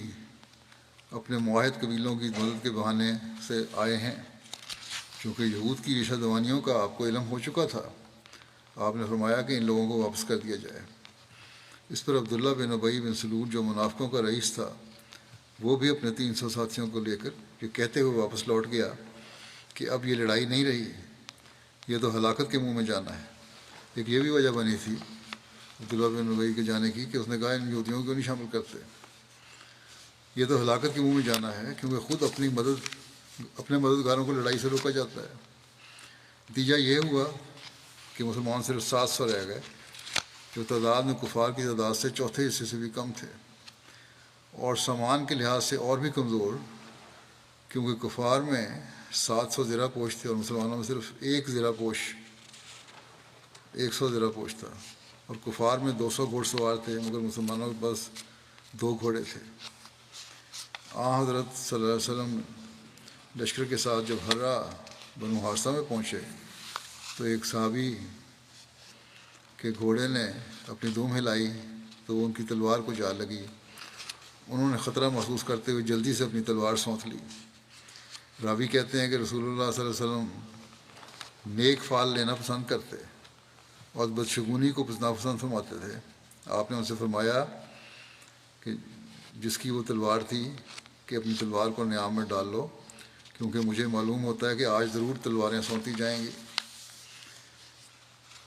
اپنے معاہد قبیلوں کی مدد کے بہانے سے آئے ہیں، چونکہ یہود کی ریشہ دوانیوں کا آپ کو علم ہو چکا تھا۔ آپ نے فرمایا کہ ان لوگوں کو واپس کر دیا جائے۔ اس پر عبداللہ بن ابی بن سلول جو منافقوں کا رئیس تھا، وہ بھی اپنے 300 ساتھیوں کو لے کر یہ کہتے ہوئے واپس لوٹ گیا کہ اب یہ لڑائی نہیں رہی، یہ تو ہلاکت کے منہ میں جانا ہے۔ ایک یہ بھی وجہ بنی تھی عبداللہ بن ابی کے جانے کی کہ اس نے کہا ان یہودیوں کو نہیں شامل کرتے، یہ تو ہلاکت کے منہ میں جانا ہے، کیونکہ خود اپنے مددگاروں کو لڑائی سے روکا جاتا ہے۔ نتیجہ یہ ہوا کہ مسلمان صرف 700 رہ گئے، جو تعداد میں کفار کی تعداد سے چوتھے حصے سے بھی کم تھے، اور سامان کے لحاظ سے اور بھی کمزور، کیونکہ کفار میں 700 زرہ پوش تھے اور مسلمانوں میں صرف 100 زرہ پوش تھا، اور کفار میں 200 گھوڑ سوار تھے مگر مسلمانوں کے پاس 2 گھوڑے تھے۔ حضرت صلی اللہ علیہ وسلم لشکر کے ساتھ جب ہرہ بنو حارثہ میں پہنچے تو ایک صحابی کے گھوڑے نے اپنی دم ہلائی تو وہ ان کی تلوار کو جا لگی۔ انہوں نے خطرہ محسوس کرتے ہوئے جلدی سے اپنی تلوار سونت لی۔ راوی کہتے ہیں کہ رسول اللہ صلی اللہ علیہ وسلم نیک فال لینا پسند کرتے اور بدشگونی کو ناپسند فرماتے تھے۔ آپ نے ان سے فرمایا کہ جس کی وہ تلوار تھی کہ اپنی تلوار کو نیام میں ڈال لو، کیونکہ مجھے معلوم ہوتا ہے کہ آج ضرور تلواریں سونتی جائیں گی،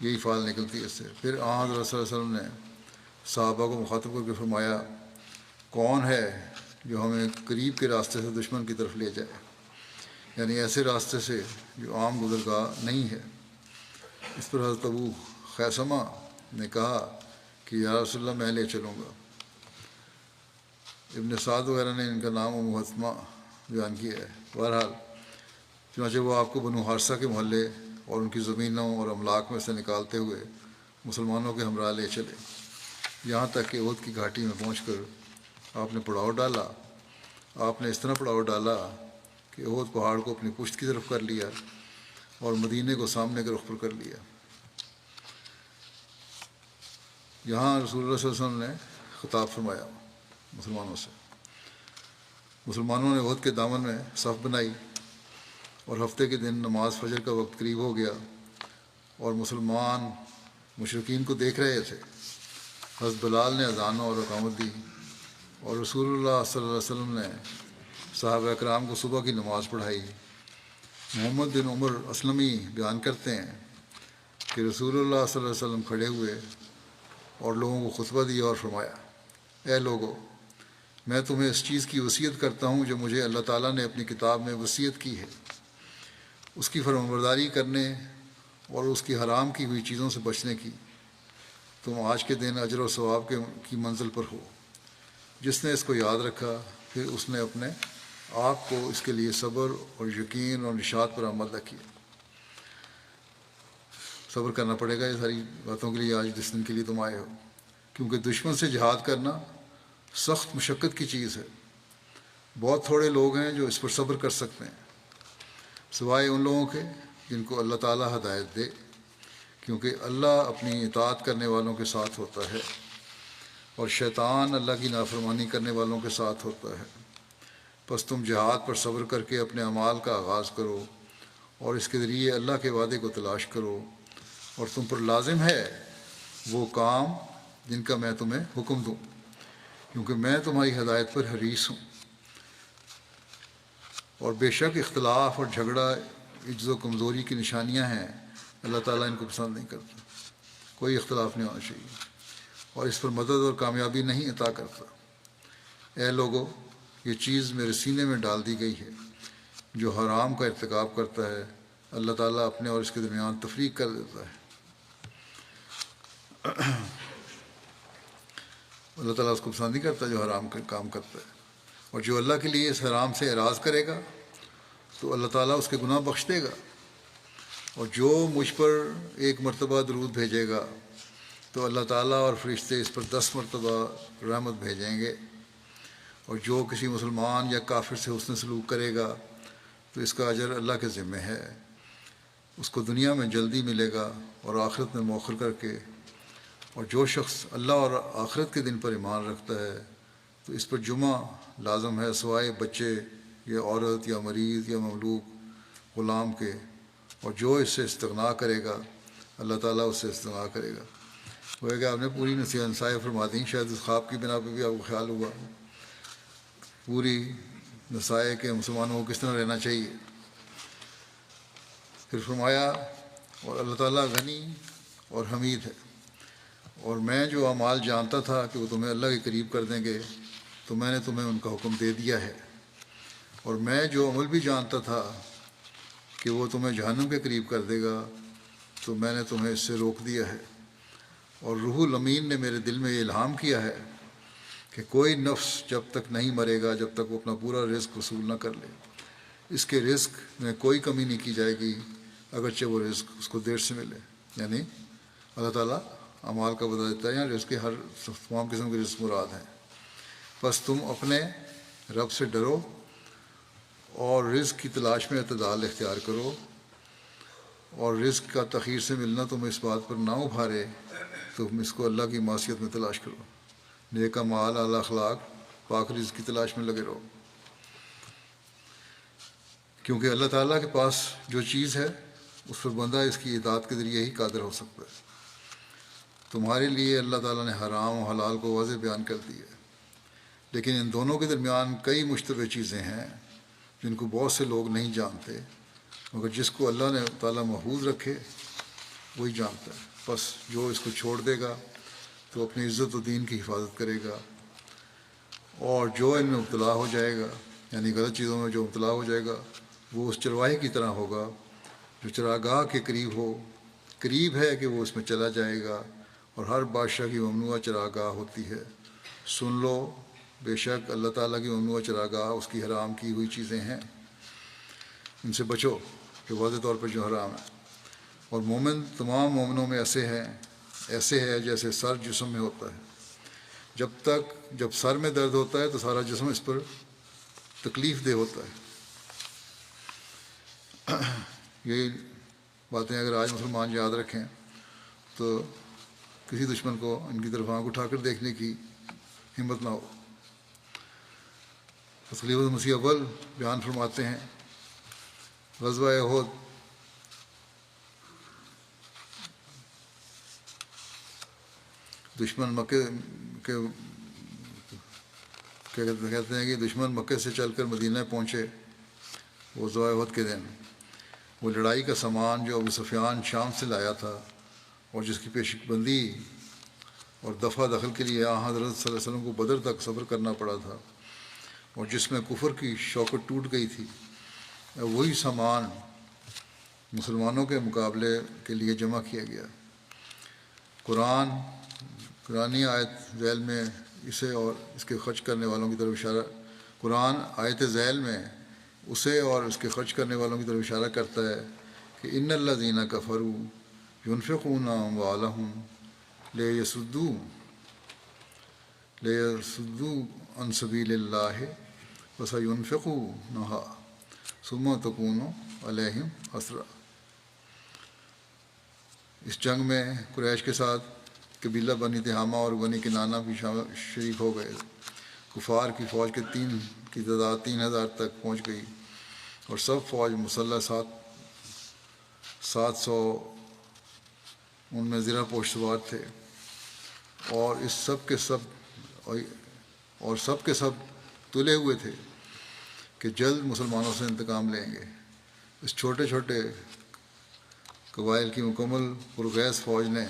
یہی فال نکلتی ہے اس سے۔ پھر حضرت صلی اللہ علیہ وسلم نے صحابہ کو مخاطب کر کے فرمایا، کون ہے جو ہمیں قریب کے راستے سے دشمن کی طرف لے جائے، یعنی ایسے راستے سے جو عام گزرگاہ نہیں ہے۔ اس پر حضرت ابو خیثمہ نے کہا کہ یا رسول اللہ میں لے چلوں گا۔ ابن سعد وغیرہ نے ان کا نام و محتمہ بیان کیا ہے۔ بہرحال چنانچہ وہ آپ کو بنو حارثہ کے محلے اور ان کی زمینوں اور املاک میں سے نکالتے ہوئے مسلمانوں کے ہمراہ لے چلے، یہاں تک کہ احد کی گھاٹی میں پہنچ کر آپ نے پڑاؤ ڈالا۔ آپ نے اس طرح پڑاؤ ڈالا کہ احد پہاڑ کو اپنی پشت کی طرف کر لیا اور مدینے کو سامنے کے رخ پر کر لیا۔ یہاں رسول اللہ صلی اللہ علیہ وسلم نے خطاب فرمایا مسلمانوں سے۔ مسلمانوں نے احد کے دامن میں صف بنائی اور ہفتے کے دن نماز فجر کا وقت قریب ہو گیا اور مسلمان مشرکین کو دیکھ رہے تھے۔ حضرت بلال نے اذان اور اقامت دی اور رسول اللہ صلی اللہ علیہ وسلم نے صحابہ اکرام کو صبح کی نماز پڑھائی۔ محمد بن عمر اسلمی بیان کرتے ہیں کہ رسول اللہ صلی اللہ علیہ وسلم کھڑے ہوئے اور لوگوں کو خطبہ دیا اور فرمایا، اے لوگو، میں تمہیں اس چیز کی وصیت کرتا ہوں جو مجھے اللہ تعالیٰ نے اپنی کتاب میں وصیت کی ہے، اس کی فرمانبرداری کرنے اور اس کی حرام کی ہوئی چیزوں سے بچنے کی۔ تم آج کے دن اجر و ثواب کی منزل پر ہو۔ جس نے اس کو یاد رکھا پھر اس نے اپنے آپ کو اس کے لیے صبر اور یقین اور نشاط پر عمل کیا۔ صبر کرنا پڑے گا یہ ساری باتوں کے لیے آج جس دن کے لیے تم آئے ہو، کیونکہ دشمن سے جہاد کرنا سخت مشقت کی چیز ہے۔ بہت تھوڑے لوگ ہیں جو اس پر صبر کر سکتے ہیں، سوائے ان لوگوں کے جن کو اللہ تعالیٰ ہدایت دے، کیونکہ اللہ اپنی اطاعت کرنے والوں کے ساتھ ہوتا ہے اور شیطان اللہ کی نافرمانی کرنے والوں کے ساتھ ہوتا ہے۔ پس تم جہاد پر صبر کر کے اپنے اعمال کا آغاز کرو اور اس کے ذریعے اللہ کے وعدے کو تلاش کرو، اور تم پر لازم ہے وہ کام جن کا میں تمہیں حکم دوں، کیونکہ میں تمہاری ہدایت پر حریص ہوں۔ اور بے شک اختلاف اور جھگڑا عجز و کمزوری کی نشانیاں ہیں، اللہ تعالیٰ ان کو پسند نہیں کرتا۔ کوئی اختلاف نہیں ہونا چاہیے اور اس پر مدد اور کامیابی نہیں عطا کرتا۔ اے لوگو، یہ چیز میرے سینے میں ڈال دی گئی ہے، جو حرام کا ارتکاب کرتا ہے اللہ تعالیٰ اپنے اور اس کے درمیان تفریق کر دیتا ہے۔ اللہ تعالیٰ اس کو پسند نہیں کرتا جو حرام کا کام کرتا ہے. اور جو اللہ کے لیے اس حرام سے اعراض کرے گا تو اللہ تعالیٰ اس کے گناہ بخش دے گا. اور جو مجھ پر 1 مرتبہ درود بھیجے گا تو اللہ تعالیٰ اور فرشتے اس پر 10 مرتبہ رحمت بھیجیں گے. اور جو کسی مسلمان یا کافر سے حسن سلوک کرے گا تو اس کا اجر اللہ کے ذمہ ہے. اس کو دنیا میں جلدی ملے گا اور آخرت میں مؤخر کر کے. اور جو شخص اللہ اور آخرت کے دن پر ایمان رکھتا ہے تو اس پر جمعہ لازم ہے سوائے بچے یا عورت یا مریض یا مملوک غلام کے. اور جو اس سے استغنا کرے گا اللہ تعالیٰ اس سے استغنا کرے گا. وہ کہ آپ نے پوری نصیحت فرما دیں. شاید اس خواب کی بنا پہ بھی آپ کو خیال ہوا پوری نصائح کہ مسلمانوں کو کس طرح رہنا چاہیے. پھر فرمایا اور اللہ تعالیٰ غنی اور حمید ہے. اور میں جو اعمال جانتا تھا کہ وہ تمہیں اللہ کے قریب کر دیں گے تو میں نے تمہیں ان کا حکم دے دیا ہے. اور میں جو عمل بھی جانتا تھا کہ وہ تمہیں جہنم کے قریب کر دے گا تو میں نے تمہیں اس سے روک دیا ہے. اور روح الامین نے میرے دل میں یہ الہام کیا ہے کہ کوئی نفس جب تک نہیں مرے گا جب تک وہ اپنا پورا رزق وصول نہ کر لے. اس کے رزق میں کوئی کمی نہیں کی جائے گی اگرچہ وہ رزق اس کو دیر سے ملے. یعنی اللہ تعالیٰ اعمال کا بدلہ دیتا ہے. یہاں رزق کے ہر تمام قسم کے رزق مراد ہیں. بس تم اپنے رب سے ڈرو اور رزق کی تلاش میں اعتدال اختیار کرو. اور رزق کا تاخیر سے ملنا تم اس بات پر نہ ابھارے تم اس کو اللہ کی معصیت میں تلاش کرو. نیک اعمال اعلیٰ اخلاق پاک رزق کی تلاش میں لگے رہو. کیونکہ اللہ تعالیٰ کے پاس جو چیز ہے اس پر بندہ اس کی اطاعت کے ذریعے ہی قادر ہو سکتا ہے. تمہارے لیے اللہ تعالیٰ نے حرام و حلال کو واضح بیان کر دیا ہے. لیکن ان دونوں کے درمیان کئی مشتبہ چیزیں ہیں جن کو بہت سے لوگ نہیں جانتے. مگر جس کو اللہ نے تعالیٰ محفوظ رکھے وہی جانتا ہے. بس جو اس کو چھوڑ دے گا تو اپنی عزت و دین کی حفاظت کرے گا. اور جو ان میں مبتلا ہو جائے گا یعنی غلط چیزوں میں جو مبتلا ہو جائے گا وہ اس چرواہے کی طرح ہوگا جو چراگاہ کے قریب ہو. قریب ہے کہ وہ اس میں چلا جائے گا. اور ہر بادشاہ کی ممنوع چراگاہ ہوتی ہے. سن لو بے شک اللہ تعالیٰ کی ممنوع چراگاہ اس کی حرام کی ہوئی چیزیں ہیں. ان سے بچو جو واضح طور پر جو حرام ہے. اور مومن تمام مومنوں میں ایسے ہے جیسے سر جسم میں ہوتا ہے. جب سر میں درد ہوتا ہے تو سارا جسم اس پر تکلیف دہ ہوتا ہے. یہ باتیں اگر آج مسلمان یاد رکھیں تو کسی دشمن کو ان کی طرف آنکھ اٹھا کر دیکھنے کی ہمت نہ ہو. خلیفۃ مسیح اول بیان فرماتے ہیں غزوہ احد دشمن مکے کے کہتے ہیں کہ دشمن مکے سے چل کر مدینہ پہنچے وہ غزوہ احد کے دن. وہ لڑائی کا سامان جو ابو سفیان شام سے لایا تھا اور جس کی پیش بندی اور دفع دخل کے لیے حضرت صلی اللہ علیہ وسلم کو بدر تک صبر کرنا پڑا تھا اور جس میں کفر کی شوکت ٹوٹ گئی تھی وہی سامان مسلمانوں کے مقابلے کے لیے جمع کیا گیا. قرآنی آیت ذیل میں اسے اور اس کے خرچ کرنے والوں کی طرف اشارہ قرآن آیت ذیل میں اسے اور اس کے خرچ کرنے والوں کی طرف اشارہ کرتا ہے کہ ان الذین کفروا ينفقون اموالهم لیصدوا عن سبیل اللہ فسینفقونها ثم تکون علیہم حسرۃ. اس جنگ میں قریش کے ساتھ قبیلہ بنی تہامہ اور بنی کنانہ بھی شریک ہو گئے. کفار کی فوج کی تعداد 3000 تک پہنچ گئی اور سب فوج مسلح 700 ان میں زرہ پوش سوار تھے. اور سب کے سب تلے ہوئے تھے کہ جلد مسلمانوں سے انتقام لیں گے. اس چھوٹے چھوٹے قبائل کی مکمل پرغیظ فوج نے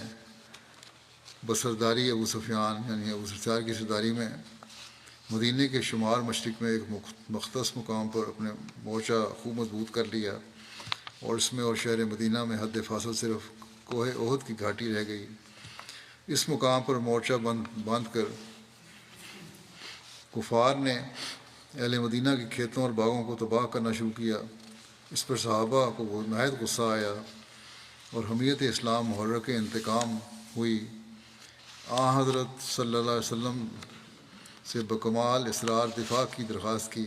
بسرداری ابو سفیان یعنی ابو سفیان کی سرداری میں مدینہ کے شمال مشرق میں ایک مختص مقام پر اپنے مورچہ خوب مضبوط کر لیا. اور اس میں اور شہر مدینہ میں حد فاصل صرف کوہ احد کی گھاٹی رہ گئی. اس مقام پر مورچہ باندھ کر کفار نے اہل مدینہ کے کھیتوں اور باغوں کو تباہ کرنا شروع کیا۔ اس پر صحابہ کو نہایت غصہ آیا اور حمیت اسلام محرک انتقام ہوئی۔ حضرت صلی اللہ علیہ وسلم سے بکمال اصرار دفاع کی درخواست کی۔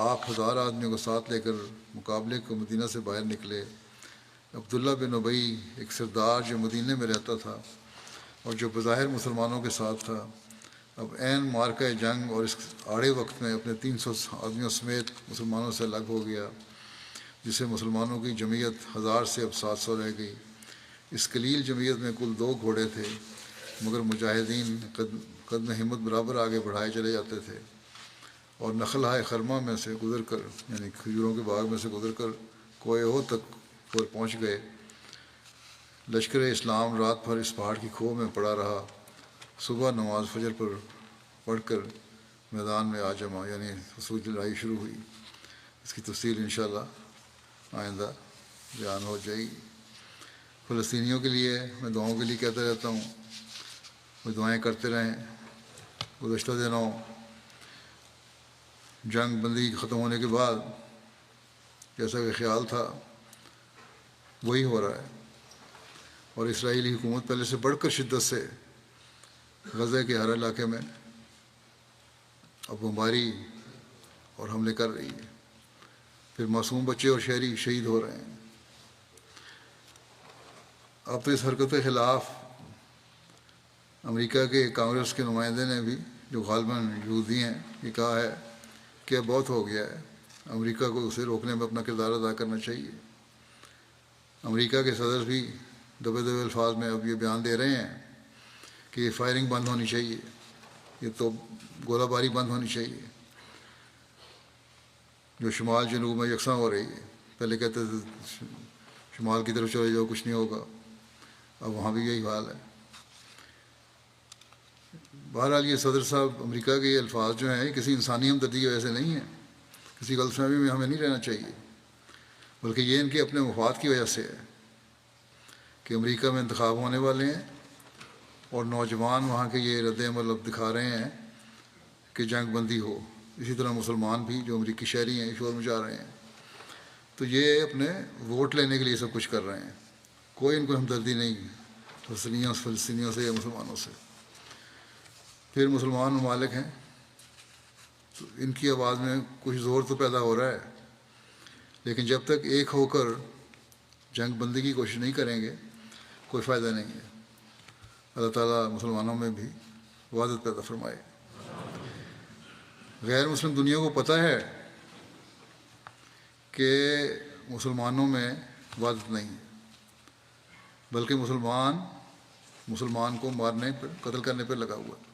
آپ 1000 آدمیوں کو ساتھ لے کر مقابلے کو مدینہ سے باہر نکلے۔ عبداللہ بن ابی ایک سردار جو مدینہ میں رہتا تھا اور جو بظاہر مسلمانوں کے ساتھ تھا، اب عین مارکہ جنگ اور اس آڑے وقت میں اپنے 300 آدمیوں سمیت مسلمانوں سے الگ ہو گیا، جس سے مسلمانوں کی جمعیت 1000 سے اب 700 رہ گئی۔ اس قلیل جمعیت میں کل 2 گھوڑے تھے، مگر مجاہدین قدم ہمت برابر آگے بڑھائے چلے جاتے تھے اور نخلہ خرمہ میں سے گزر کر، یعنی کھجوروں کے باغ میں سے گزر کر کوہ احد تک پر پہنچ گئے۔ لشکر اسلام رات بھر اس پہاڑ کی کھو میں پڑا رہا۔ صبح نماز فجر پر پڑھ کر میدان میں آ جمع، یعنی حصول لڑائی شروع ہوئی۔ اس کی تفصیل انشاءاللہ آئندہ بیان ہو جائے گی۔ فلسطینیوں کے لیے میں دعاؤں کے لیے کہتا رہتا ہوں، وہ دعائیں کرتے رہیں۔ گزشتہ دنوں جنگ بندی ختم ہونے کے بعد جیسا کہ خیال تھا وہی ہو رہا ہے، اور اسرائیلی حکومت پہلے سے بڑھ کر شدت سے غزہ کے ہر علاقے میں اب بمباری اور حملے کر رہی ہے۔ پھر معصوم بچے اور شہری شہید ہو رہے ہیں۔ اب تو اس حرکت کے خلاف امریکہ کے کانگریس کے نمائندے نے بھی، جو غالباً یہودی ہیں، یہ کہا ہے کہ اب بہت ہو گیا ہے، امریکہ کو اسے روکنے میں اپنا کردار ادا کرنا چاہیے۔ امریکہ کے صدر بھی دبے دبے الفاظ میں اب یہ بیان دے رہے ہیں کہ یہ فائرنگ بند ہونی چاہیے، یہ تو گولہ باری بند ہونی چاہیے، جو شمال جنوب میں یکساں ہو رہی ہے۔ پہلے کہتے تھے شمال کی طرف چلے جاؤ کچھ نہیں ہوگا، اب وہاں بھی یہی حال ہے۔ بہرحال یہ صدر صاحب امریکہ کے یہ الفاظ جو ہیں، یہ کسی انسانی ہمدردی کی وجہ سے نہیں ہیں، کسی غلط فہمی میں ہمیں نہیں رہنا چاہیے، بلکہ یہ ان کے اپنے مفاد کی وجہ سے ہے کہ امریکہ میں انتخاب ہونے والے ہیں اور نوجوان وہاں کے یہ رد عمل اب دکھا رہے ہیں کہ جنگ بندی ہو۔ اسی طرح مسلمان بھی جو امریکی شہری ہیں شور مچا رہے ہیں۔ تو یہ اپنے ووٹ لینے کے لیے سب کچھ کر رہے ہیں، کوئی ان کو ہمدردی نہیں فلسطینیوں سے یا مسلمانوں سے۔ پھر مسلمان ممالک ہیں تو ان کی آواز میں کچھ زور تو پیدا ہو رہا ہے، لیکن جب تک ایک ہو کر جنگ بندی کی کوشش نہیں کریں گے کوئی فائدہ نہیں ہے۔ اللہ تعالیٰ مسلمانوں میں بھی وحدت پیدا فرمائے۔ غیر مسلم دنیا کو پتہ ہے کہ مسلمانوں میں وحدت نہیں ہے، بلکہ مسلمان کو مارنے پر، قتل کرنے پر لگا ہوا ہے۔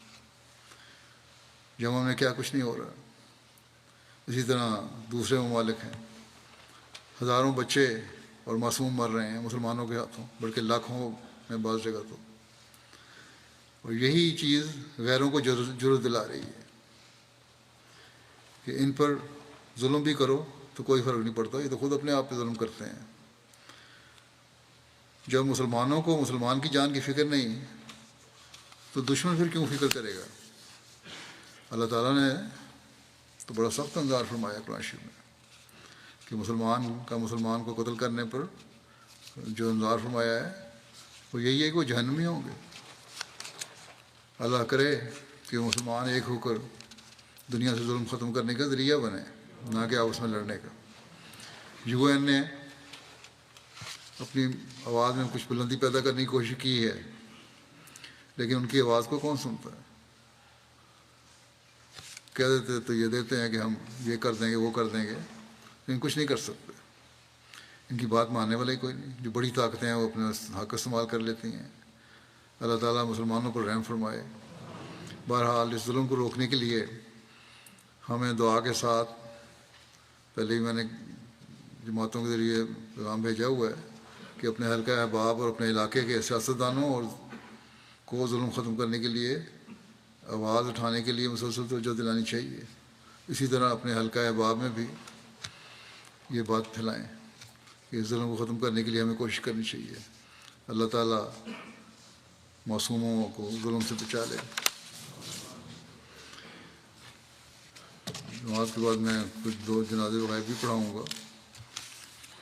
یمن میں کیا کچھ نہیں ہو رہا، اسی طرح دوسرے ممالک ہیں، ہزاروں بچے اور معصوم مر رہے ہیں مسلمانوں کے ہاتھوں، بلکہ لاکھوں میں بعض جگہ تو۔ اور یہی چیز غیروں کو جرأت دلا رہی ہے کہ ان پر ظلم بھی کرو تو کوئی فرق نہیں پڑتا، یہ تو خود اپنے آپ پہ ظلم کرتے ہیں۔ جب مسلمانوں کو مسلمان کی جان کی فکر نہیں تو دشمن پھر کیوں فکر کرے گا؟ اللہ تعالیٰ نے تو بڑا سخت انذار فرمایا قرآن شریف میں کہ مسلمان کو قتل کرنے پر جو انذار فرمایا ہے وہ یہی ہے کہ وہ جہنمی ہوں گے۔ اللہ کرے کہ مسلمان ایک ہو کر دنیا سے ظلم ختم کرنے کا ذریعہ بنے، نہ کہ آپس میں لڑنے کا۔ UN نے اپنی آواز میں کچھ بلندی پیدا کرنے کی کوشش کی ہے، لیکن ان کی آواز کو کون سنتا ہے؟ کہہ دیتے تو یہ دیتے ہیں کہ ہم یہ کر دیں گے وہ کر دیں گے، لیکن کچھ نہیں کر سکتے۔ ان کی بات ماننے والا ہی کوئی نہیں۔ جو بڑی طاقتیں ہیں وہ اپنے حق استعمال کر لیتی ہیں۔ اللہ تعالیٰ مسلمانوں پر رحم فرمائے۔ بہرحال اس ظلم کو روکنے کے لیے ہمیں دعا کے ساتھ، پہلے ہی میں نے جماعتوں کے ذریعے پیغام بھیجا ہوا ہے کہ اپنے حلقہ احباب اور اپنے علاقے کے سیاستدانوں اور کو ظلم ختم کرنے کے لیے آواز اٹھانے کے لیے مسلسل توجہ دلانی چاہیے۔ اسی طرح اپنے حلقہ احباب میں بھی یہ بات پھیلائیں کہ اس ظلم کو ختم کرنے کے لیے ہمیں کوشش کرنی چاہیے۔ اللہ تعالیٰ معصوموں کو ظلم سے بچا لے۔ نماز کے بعد میں کچھ 2 جنازے غائب بھی پڑھاؤں گا۔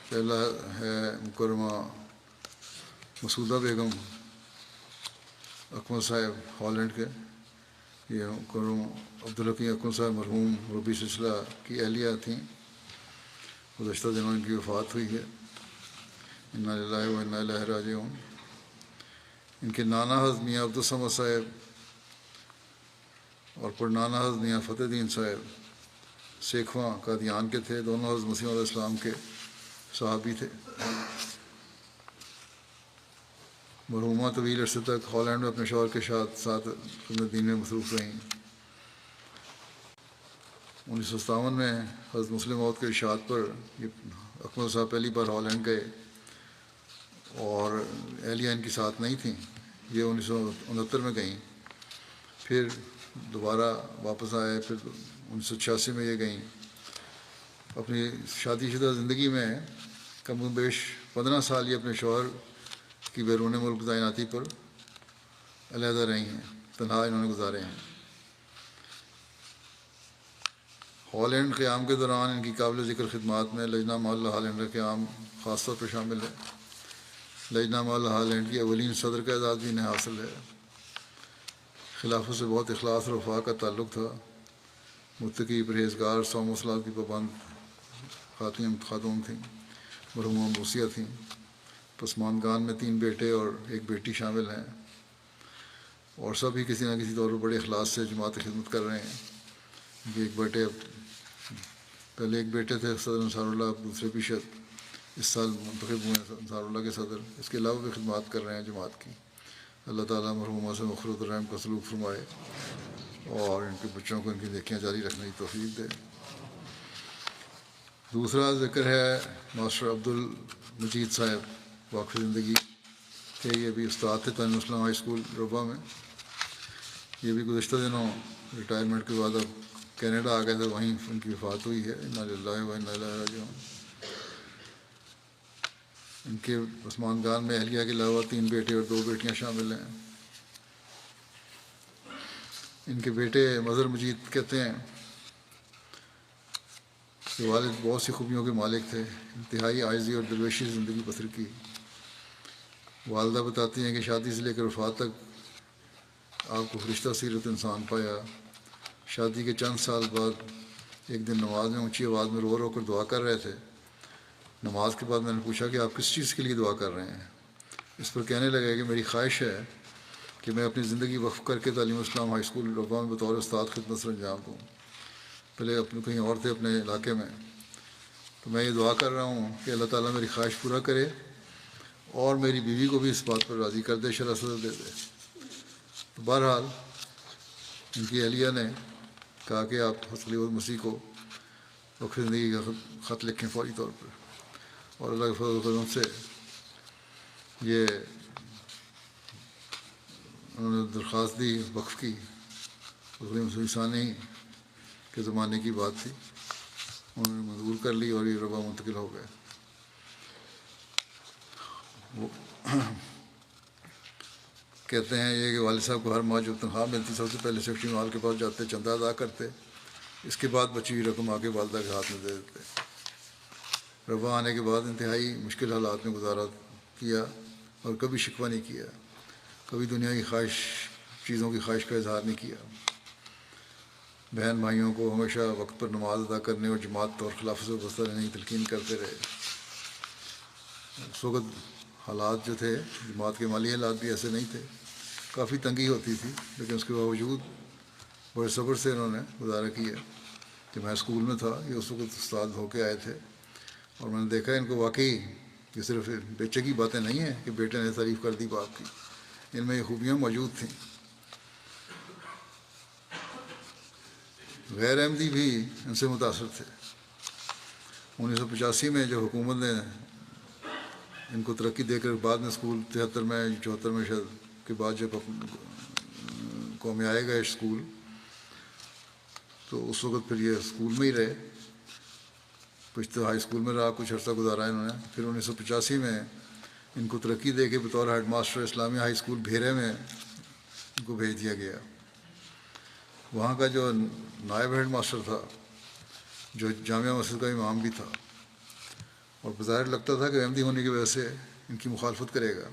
پہلا ہے مکرمہ مسعودہ بیگم اکمل صاحب ہالینڈ کے، یہ مکرم عبدالحکیم اکمل صاحب مرحوم ربی سلسلہ کی اہلیہ تھیں، گزشتہ دنوں ان کی وفات ہوئی ہے، انا للہ و انا الیہ راجعون۔ ان کے نانا حضرت میاں عبدالصمد صاحب اور پڑنانا حضرت میاں فتح الدین صاحب سیکھواں قادیان کے تھے، دونوں حضرت مسیح علیہ السلام کے صحابی تھے۔ مرحومہ طویل عرصے تک ہالینڈ میں اپنے شوہر کے ساتھ خدمت دین میں مصروف رہیں۔ 1957 میں حضرت مسلم موعود کے ارشاد پر یہ اکمل صاحب پہلی بار ہالینڈ گئے اور اہلیہ ان کی ساتھ نہیں تھیں، یہ 1969 میں گئیں، پھر دوبارہ واپس آئے، پھر 1986 میں یہ گئیں۔ اپنی شادی شدہ زندگی میں کم و بیش 15 سال یہ اپنے شوہر کی بیرون ملک تعیناتی پر علیحدہ رہی ہیں، تنہا انہوں نے گزارے ہیں۔ ہالینڈ قیام کے دوران ان کی قابل ذکر خدمات میں لجنہ معلّہ ہالینڈ کا قیام خاص طور پر شامل ہے۔ لجنہ معلّہ ہالینڈ کی اولین صدر کا اعزاز بھی انہیں حاصل ہے۔ خلافت سے بہت اخلاص اور وفا کا تعلق تھا، متقی، پرہیزگار، صوم و صلات کی پابند خاتون تھیں، مرحومہ موسیہ تھیں۔ پسماندگان میں 3 بیٹے اور 1 بیٹی شامل ہیں، اور سبھی کسی نہ کسی طور پر بڑے اخلاص سے جماعت کی خدمت کر رہے ہیں۔ یہ پہلے 1 بیٹے تھے صدر انصار اللہ، دوسرے بھی شاید اس سال منتخب ہوئے ہیں انصار اللہ کے صدر، اس کے علاوہ بھی خدمات کر رہے ہیں جماعت کی۔ اللہ تعالیٰ مرحومہ سے مغفرت الرحم کا سلوک فرمائے اور ان کے بچوں کو ان کی نیکیاں جاری رکھنے کی توفیق دے۔ دوسرا ذکر ہے ماسٹر عبدالمجید صاحب، وقف زندگی کے یہ بھی استاد تھے تعلیم اسلام ہائی اسکول ربا میں۔ یہ بھی گزشتہ دنوں ریٹائرمنٹ کے بعد اب کینیڈا آ گئے تھے، وہیں ان کی وفات ہوئی ہے، انا للہ و انا الیہ راجعون۔ ان کے پسماندگان میں اہلیہ کے علاوہ 3 بیٹے اور 2 بیٹیاں شامل ہیں۔ ان کے بیٹے مظہر مجید کہتے ہیں کہ والد بہت سی خوبیوں کے مالک تھے، انتہائی عاجزی اور درویشی زندگی بسر کی۔ والدہ بتاتی ہیں کہ شادی سے لے کر وفات تک آپ کو فرشتہ سیرت انسان پایا۔ شادی کے چند سال بعد ایک دن نماز میں اونچی آواز میں رو کر دعا کر رہے تھے۔ نماز کے بعد میں نے پوچھا کہ آپ کس چیز کے لیے دعا کر رہے ہیں؟ اس پر کہنے لگے کہ میری خواہش ہے کہ میں اپنی زندگی وقف کر کے تعلیم اسلام ہائی اسکول ربا میں بطور استاد خدمت سر انجام دوں۔ پہلے اپنے کہیں اور تھے اپنے علاقے میں، تو میں یہ دعا کر رہا ہوں کہ اللہ تعالیٰ میری خواہش پورا کرے اور میری بیوی کو بھی اس بات پر راضی کر دے، شرح صدر دے دے۔ تو بہرحال ان کی اہلیہ نے کہا کہ آپ حضرت خلیفۃ المسیح کو وقف زندگی کا خط لکھیں فوری طور پر، اور اللہ کے فضل و کرم سے یہ انہوں نے درخواست دی وقف کی، حضرت ثانی کے زمانے کی بات تھی، انہوں نے منظور کر لی اور یہ ربا منتقل ہو گئے۔ وہ کہتے ہیں یہ کہ والد صاحب کو ہر ماہ جو تنخواہ ملتی سب سے پہلے سیکرٹری محل کے پاس جاتے، چندہ ادا کرتے، اس کے بعد بچی ہوئی رقم آ کے والدہ کے ہاتھ میں دے دیتے۔ ربا آنے کے بعد انتہائی مشکل حالات میں گزارا کیا اور کبھی شکوہ نہیں کیا، کبھی دنیا کی چیزوں کی خواہش کا اظہار نہیں کیا۔ بہن بھائیوں کو ہمیشہ وقت پر نماز ادا کرنے اور جماعت اور خلافت سے وابستہ رہنے کی تلقین کرتے رہے۔ اس وقت حالات جو تھے جماعت کے مالی حالات بھی ایسے نہیں تھے، کافی تنگی ہوتی تھی، لیکن اس کے باوجود بڑے صبر سے انہوں نے گزارا کیا۔ کہ میں اسکول میں تھا، یہ اس وقت استاد ہو کے آئے تھے، اور میں نے دیکھا ان کو واقعی یہ صرف بیچے کی باتیں نہیں ہیں کہ بیٹے نے تعریف کر دی باپ کی، ان میں یہ خوبیاں موجود تھیں۔ غیر احمدی بھی ان سے متاثر تھے۔ 1985 میں جو حکومت نے ان کو ترقی دے کر بعد میں اسکول 73 میں 74 میں شاید کے بعد جب قومی آئے گئے اسکول، تو اس وقت پھر یہ اسکول میں ہی رہے، پشتو ہائی اسکول میں رہا، کچھ عرصہ گزارا انہوں نے۔ پھر 1985 میں ان کو ترقی دے کے بطور ہیڈ ماسٹر اسلامیہ ہائی اسکول بھیرے میں ان کو بھیج دیا گیا۔ وہاں کا جو نائب ہیڈ ماسٹر تھا جو جامعہ مسجد کا امام بھی تھا، اور بظاہر لگتا تھا کہ احمدی ہونے کی وجہ سے ان کی مخالفت کرے گا،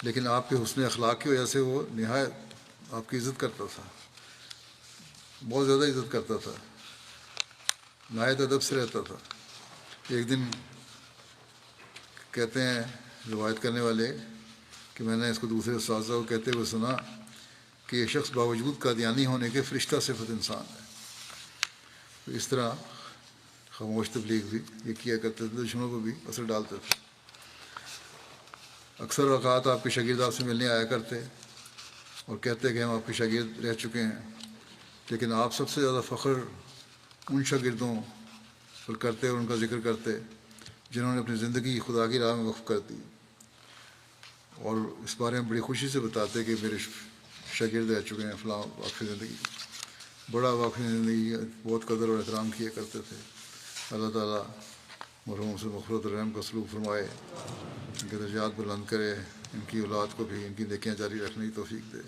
لیکن آپ کے حسن اخلاق کی وجہ سے وہ نہایت آپ کی عزت کرتا تھا، بہت زیادہ عزت کرتا تھا، نہایت ادب سے رہتا تھا۔ ایک دن کہتے ہیں روایت کرنے والے کہ میں نے اس کو دوسرے اساتذہ کو کہتے ہوئے سنا کہ یہ شخص باوجود قادیانی ہونے کے فرشتہ صفت انسان ہے۔ تو اس طرح خاموش تبلیغ بھی یہ کیا کرتے تھے، دشمنوں کو بھی اثر ڈالتے تھے۔ اکثر اوقات آپ کے شاگرد آپ سے ملنے آیا کرتے اور کہتے کہ ہم آپ کے شاگرد رہ چکے ہیں، لیکن آپ سب سے زیادہ فخر ان شاگردوں پر کرتے اور ان کا ذکر کرتے جنہوں نے اپنی زندگی خدا کی راہ میں وقف کر دی، اور اس بارے میں بڑی خوشی سے بتاتے کہ میرے شاگرد رہ چکے ہیں فلاں واقعی زندگی، بڑا واقعی زندگی، بہت قدر اور احترام کیا کرتے تھے۔ اللہ تعالیٰ مرحوم سے مغفرت اور رحم کا سلوک فرمائے، ان کے درجات بلند کرے، ان کی اولاد کو بھی ان کی نیکیاں جاری رکھنے کی توفیق دے۔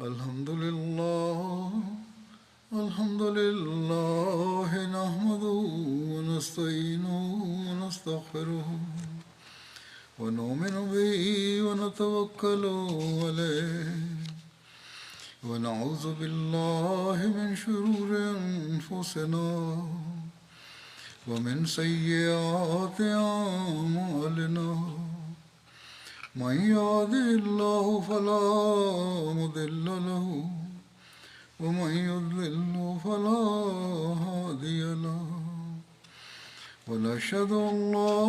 الحمد لله نحمده ونستعينه ونستغفره ونؤمن به ونتوكل عليه ونعوذ بالله من شرور أنفسنا ومن سيئات أعمالنا، من يهده الله فلا مضل له ومن يضلل فلا هادي له، ونشهد أن لا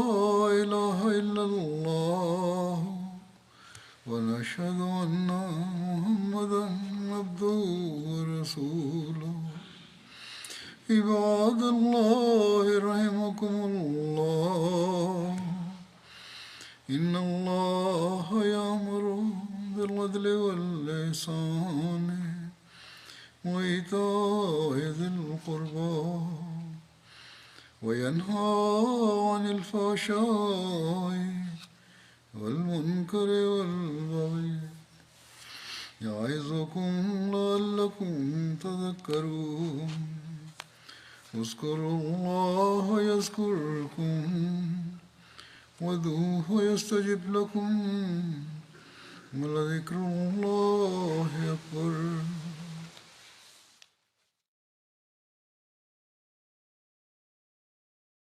إله إلا الله ونشهد أن محمدا عبده ورسوله۔ عباد الله رحمكم الله، إن الله يأمر بالعدل والإحسان وإيتاء ذي القربى وينهى عن الفحشاء والمنكر والبغي، يعظكم لعلكم تذكرون۔ اذكروا الله يذكركم وادعوه يستجب لكم، ولذكر الله أكبر۔